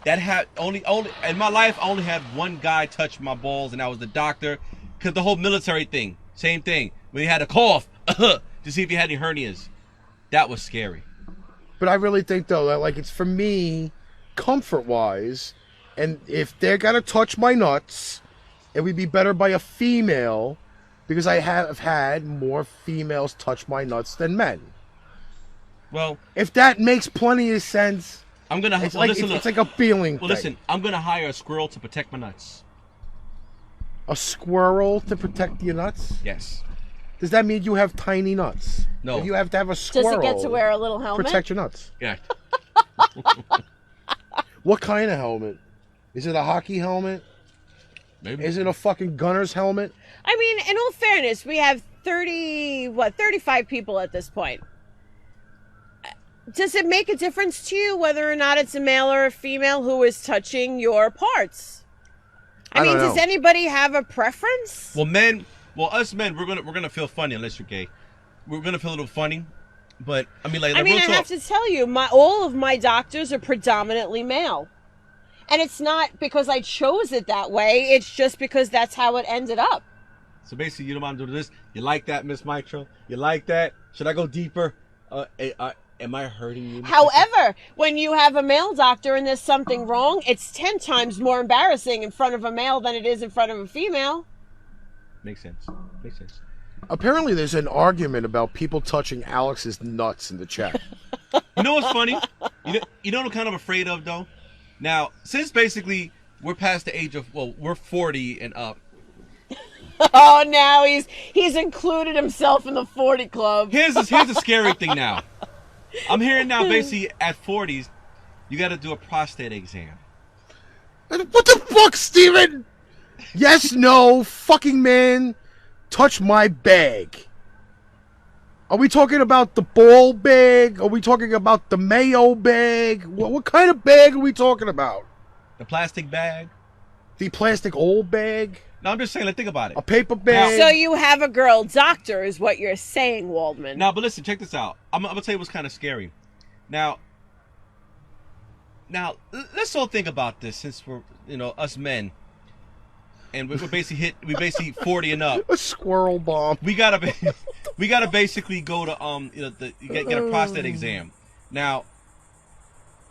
That only in my life, I only had one guy touch my balls, and that was the doctor. Because the whole military thing, same thing. When he had a cough to see if he had any hernias. That was scary. But I really think, though, that, like, it's for me, comfort-wise, and if they're going to touch my nuts, it would be better by a female, because I have had more females touch my nuts than men. Well, if that makes plenty of sense, I'm gonna it's listen. It's like a feeling. Well, thing. listen, I'm gonna hire a squirrel to protect my nuts. A squirrel to protect your nuts? Yes. Does that mean you have tiny nuts? No. Or you have to have a squirrel. Does it get to wear a little helmet? Protect your nuts. Yeah. What kind of helmet? Is it a hockey helmet? Maybe. Is it a fucking gunner's helmet? I mean, in all fairness, we have 35 people at this point. Does it make a difference to you whether or not it's a male or a female who is touching your parts? I mean, does anybody have a preference? Well, us men, we're gonna feel funny unless you're gay. We're gonna feel a little funny, but I mean, I have to tell you, all of my doctors are predominantly male, and it's not because I chose it that way. It's just because that's how it ended up. So basically, you don't want to do this. You like that, Miss Mitro? You like that? Should I go deeper? Am I hurting you? However, when you have a male doctor and there's something wrong, it's 10 times more embarrassing in front of a male than it is in front of a female. Makes sense. Apparently, there's an argument about people touching Alex's nuts in the chat. You know what's funny? You know what I'm kind of afraid of, though? Now, since basically we're past the age of, we're 40 and up. Oh, now he's included himself in the 40 club. Here's the scary thing now. I'm hearing now, basically, at 40s, you got to do a prostate exam. What the fuck, Steven? Yes, no, fucking man, touch my bag. Are we talking about the ball bag? Are we talking about the mayo bag? What kind of bag are we talking about? The plastic bag? The plastic old bag? No, I'm just saying, like, think about it. A paper bag. So you have a girl doctor, is what you're saying, Waldman. Now, but listen, check this out. I'm gonna tell you what's kind of scary. Now, let's all think about this, since we're, us men, and we're basically we basically 40 and up. A squirrel bomb. We gotta basically go to get a prostate exam. Now,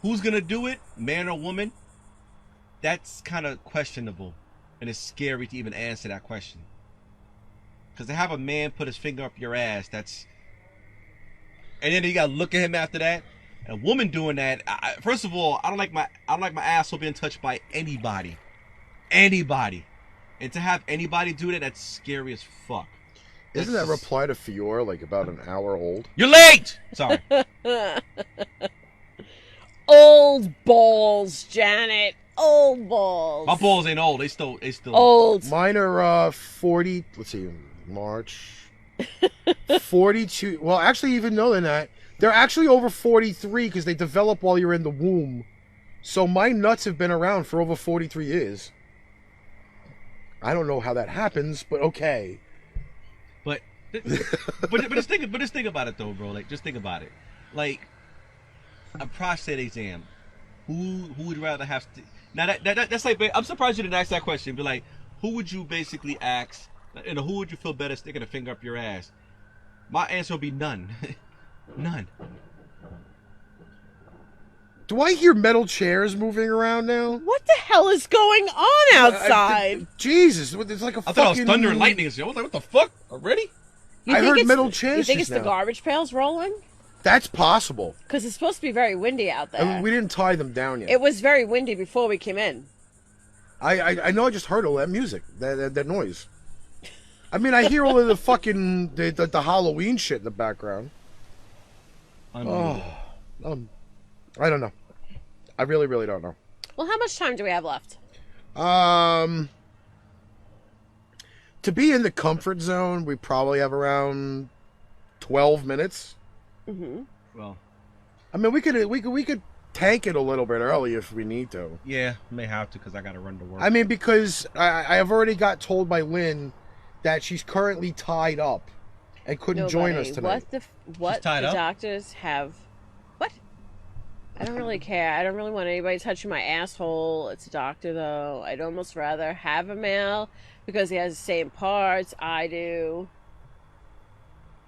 who's gonna do it, man or woman? That's kind of questionable, and it's scary to even answer that question. Because to have a man put his finger up your ass, and then you gotta look at him after that. A woman doing that, first of all, I don't like my asshole being touched by anybody, and to have anybody do that, that's scary as fuck. Isn't that reply to Fiora like about an hour old? You're late. Sorry. Old balls, Janet. Old balls. My balls ain't old. They still old. Mine are 40. Let's see, March 42. Well, actually, even more than that, they're actually over 43 because they develop while you're in the womb. So my nuts have been around for over 43 years. I don't know how that happens, but okay. But just think about it though, bro. Like, just think about it. Like, a prostate exam. Who would rather have to? Now that's like, I'm surprised you didn't ask that question. Be like, who would you basically ask? Who would you feel better sticking a finger up your ass? My answer would be none. None. Do I hear metal chairs moving around now? What the hell is going on outside? Jesus, it's like a I fucking... thought it was thunder and lightning. I was like, what the fuck? Already? You I think heard it's metal chairs You think just it's the now. garbage pails rolling? That's possible. Because it's supposed to be very windy out there. I mean, we didn't tie them down yet. It was very windy before we came in. I know I just heard all that music, that noise. I mean, I hear all of the fucking... the Halloween shit in the background. Oh, I don't know. I really, really don't know. Well, how much time do we have left? To be in the comfort zone, we probably have around 12 minutes. Mm-hmm. Well, I mean, we could tank it a little bit early if we need to. yeah, may have to because I gotta run to work. I mean, because I have already got told by Lynn that she's currently tied up and couldn't join us tonight. What tied the up? doctors have? What? I don't really care. I don't really want anybody touching my asshole. It's a doctor, though. I'd almost rather have a male because he has the same parts I do.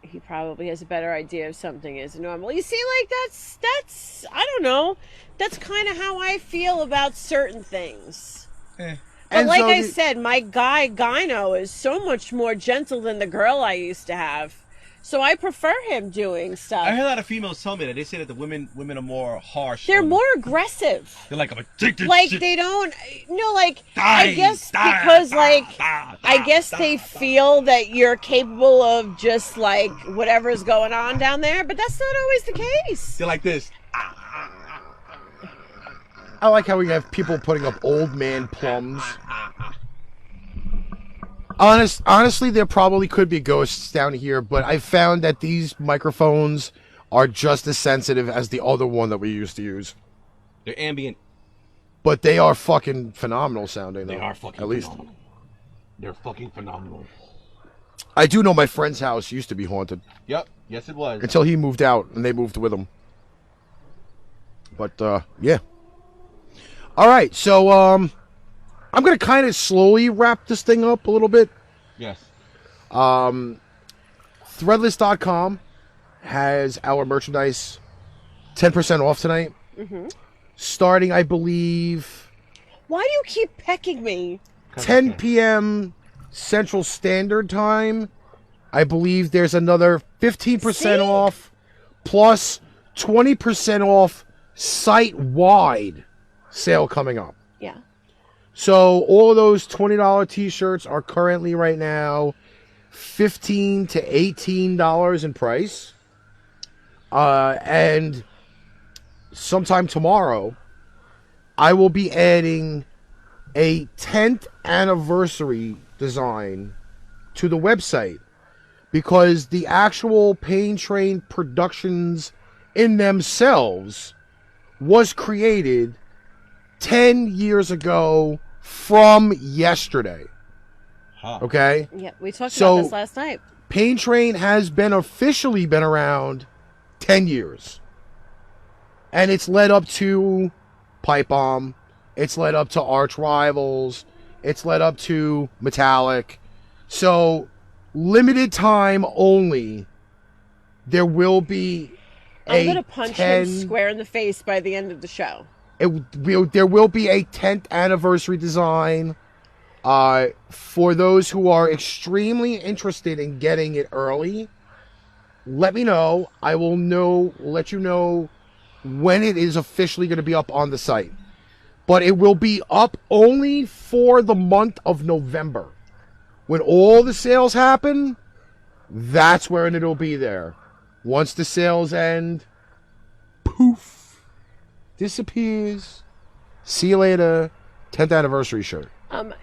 He probably has a better idea if something is normal. You see, like, that's I don't know. That's kind of how I feel about certain things. But And like so I said, my guy gyno is so much more gentle than the girl I used to have. So I prefer him doing stuff. I heard a lot of females tell me that. They say that the women are more harsh. They're more aggressive. They're like, I'm gonna take this Like shit. they don't, like Die, I guess die, because die, like die, I die, guess die, they die. feel that you're capable of just like whatever's going on down there, but that's not always the case. They're like this. I like how we have people putting up old man plums. Honestly, there probably could be ghosts down here, but I found that these microphones are just as sensitive as the other one that we used to use. They're ambient. But they are fucking phenomenal sounding, though. They are fucking at least. phenomenal. They're fucking phenomenal. I do know my friend's house used to be haunted Yep. Yes, it was. until he moved out and they moved with him. But yeah. All right, so I'm gonna kind of slowly wrap this thing up a little bit. Yes. Threadless.com has our merchandise 10% off tonight. Mm-hmm. Starting, I believe, Why do you keep pecking me? 10 p.m. Central Standard Time. I believe there's another 15% See? off plus 20% off site-wide sale coming up. Yeah. So all of those $20 t-shirts are currently right now $15 to $18 in price. And sometime tomorrow, I will be adding a 10th anniversary design to the website because the actual Pain Train productions in themselves was created 10 years ago from yesterday. Okay? Yeah, we talked So- about this last night. Pain Train has been officially been around 10 years. And it's led up to Pipebomb. It's led up to Arch Rivals. It's led up to Metallic. So, limited time only, there will be I'm a going to punch 10 him square in the face by the end of the show. there will be a 10th anniversary design. For those who are extremely interested in getting it early, let me know. I will let you know when it is officially going to be up on the site. But it will be up only for the month of November. When all the sales happen, that's when it'll be there. Once the sales end, poof. Disappears. See you later. 10th anniversary shirt.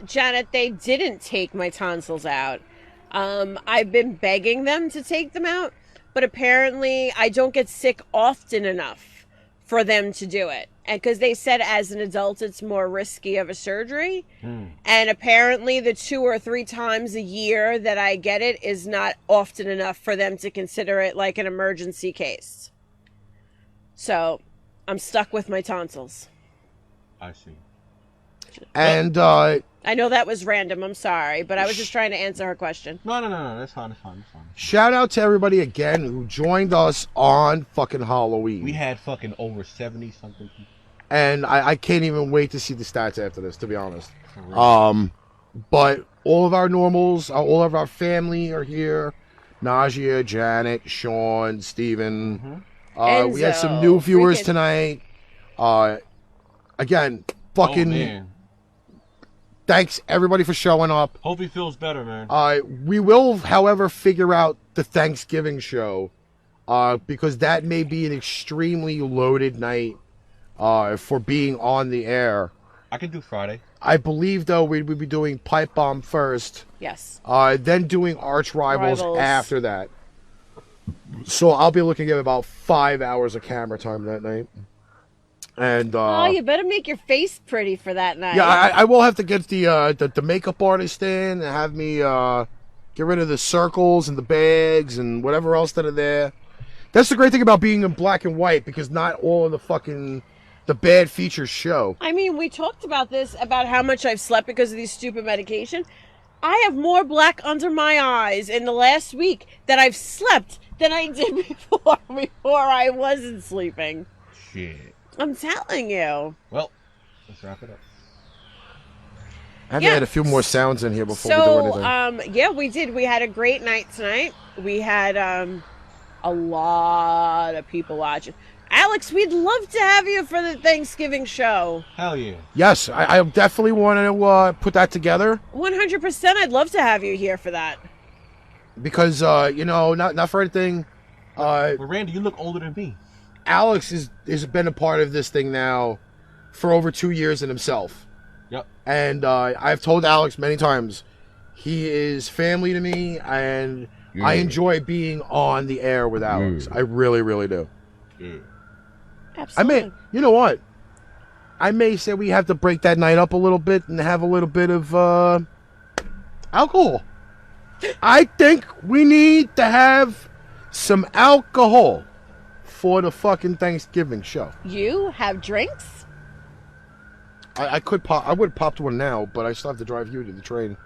Janet, they didn't take my tonsils out. I've been begging them to take them out, but apparently I don't get sick often enough for them to do it. And because they said as an adult it's more risky of a surgery. And apparently the 2 or 3 times a year that I get it is not often enough for them to consider it like an emergency case. So I'm stuck with my tonsils. I see. And I know that was random. I'm sorry, but I was just trying to answer her question. No. That's fine. That's fine. shout out to everybody again who joined us on fucking Halloween. We had fucking over 70 something people. And I can't even wait to see the stats after this, to be honest. For real. But all of our normals, all of our family are here. Najia, Janet, Sean, Steven. We had some new Enzo, viewers freaking- tonight. Again, fucking man. thanks everybody for showing up. Hope he feels better, man. We will, however, figure out the Thanksgiving show because that may be an extremely loaded night for being on the air. I can do Friday. I believe, though, we'd be doing Pipebomb first, Yes. then doing Arch Rivals Rivals. after that. So I'll be looking at about 5 hours of camera time that night. And Oh, you better make your face pretty for that night. yeah, I will have to get the makeup artist in and have me get rid of the circles and the bags and whatever else that are there. That's the great thing about being in black and white, because not all of the bad features show. I mean, we talked about this, about how much I've slept because of these stupid medication. I have more black under my eyes in the last week that I've slept than I did before I wasn't sleeping. Shit. I'm telling you. Well, let's wrap it up. I have to Yeah. add a few more sounds in here before we do So, anything. yeah, we did. We had a great night tonight. We had a lot of people watching. Alex, we'd love to have you for the Thanksgiving show. Hell yeah. Yes, I definitely want to put that together 100%. I'd love to have you here for that. because not for anything. But Randy, you look older than me. Alex has been a part of this thing now for over 2 years in himself. Yep. And I've told Alex many times, he is family to me, and I enjoy being on the air with Alex. I really, really do. Yeah. Absolutely. You know what? I may say we have to break that night up a little bit and have a little bit of alcohol. I think we need to have some alcohol for the fucking Thanksgiving show. You have drinks? I could pop. I would have popped one now, but I still have to drive you to the train.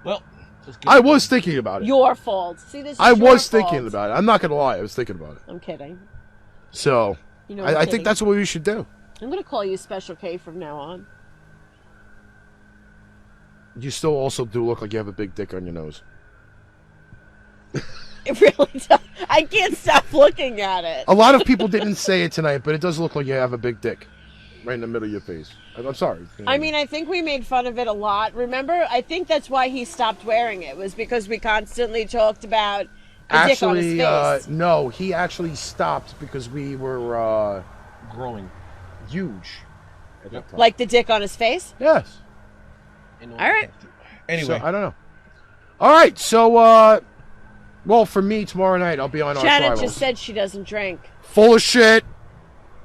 Well, just keep I was thinking about it. Your fault. See, this is I your was fault. thinking about it. I'm not gonna lie. I was thinking about it. I'm kidding. So You know, I'm I think kidding. that's what we should do. I'm going to call you Special K from now on. You still also do look like you have a big dick on your nose. It really does. I can't stop looking at it. A lot of people didn't say it tonight, but it does look like you have a big dick right in the middle of your face. I'm sorry. I mean, I think we made fun of it a lot. Remember? I think that's why he stopped wearing it, was because we constantly talked about the dick on his face. no, he actually stopped because we were growing. huge at that time. Like the dick on his face? Yes. All right. Anyway, So, I don't know. All right, so well, for me tomorrow night I'll be on our Janet Rivals. just said she doesn't drink. Full of shit.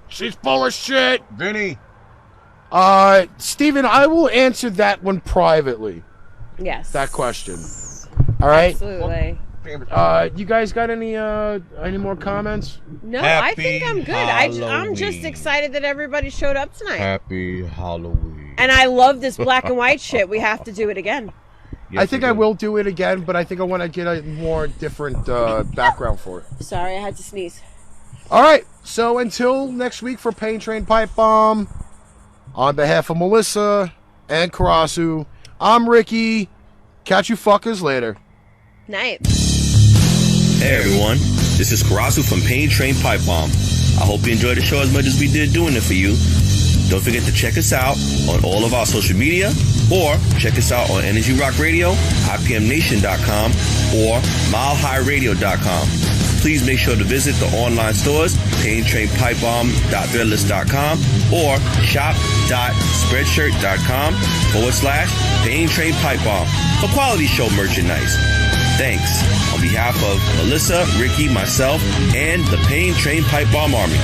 She's full of shit. Vinny. Steven, I will answer that one privately. Yes. That question. All right. Absolutely. You guys got any more comments? No, Happy I think I'm good. I'm just Halloween. excited that everybody showed up tonight. Happy Halloween. And I love this black and white shit. We have to do it again. I think I will do it again, but I think I want to get a more different background for it. Sorry, I had to sneeze. All right. So until next week for Pain Train Pipe Bomb, on behalf of Melissa and Karasu, I'm Ricky. Catch you fuckers later. Night. Hey everyone, this is Karasu from Pain Train Pipe Bomb. I hope you enjoyed the show as much as we did doing it for you. Don't forget to check us out on all of our social media, or check us out on Energy Rock Radio, IPMNation.com, or MileHighRadio.com. Please make sure to visit the online stores, PainTrainPipeBomb.threadless.com or shop.spreadshirt.com/Pain Train Pipe Bomb for quality show merchandise. Thanks on behalf of Melissa, Ricky, myself, and the Pain Train Pipe Bomb Army.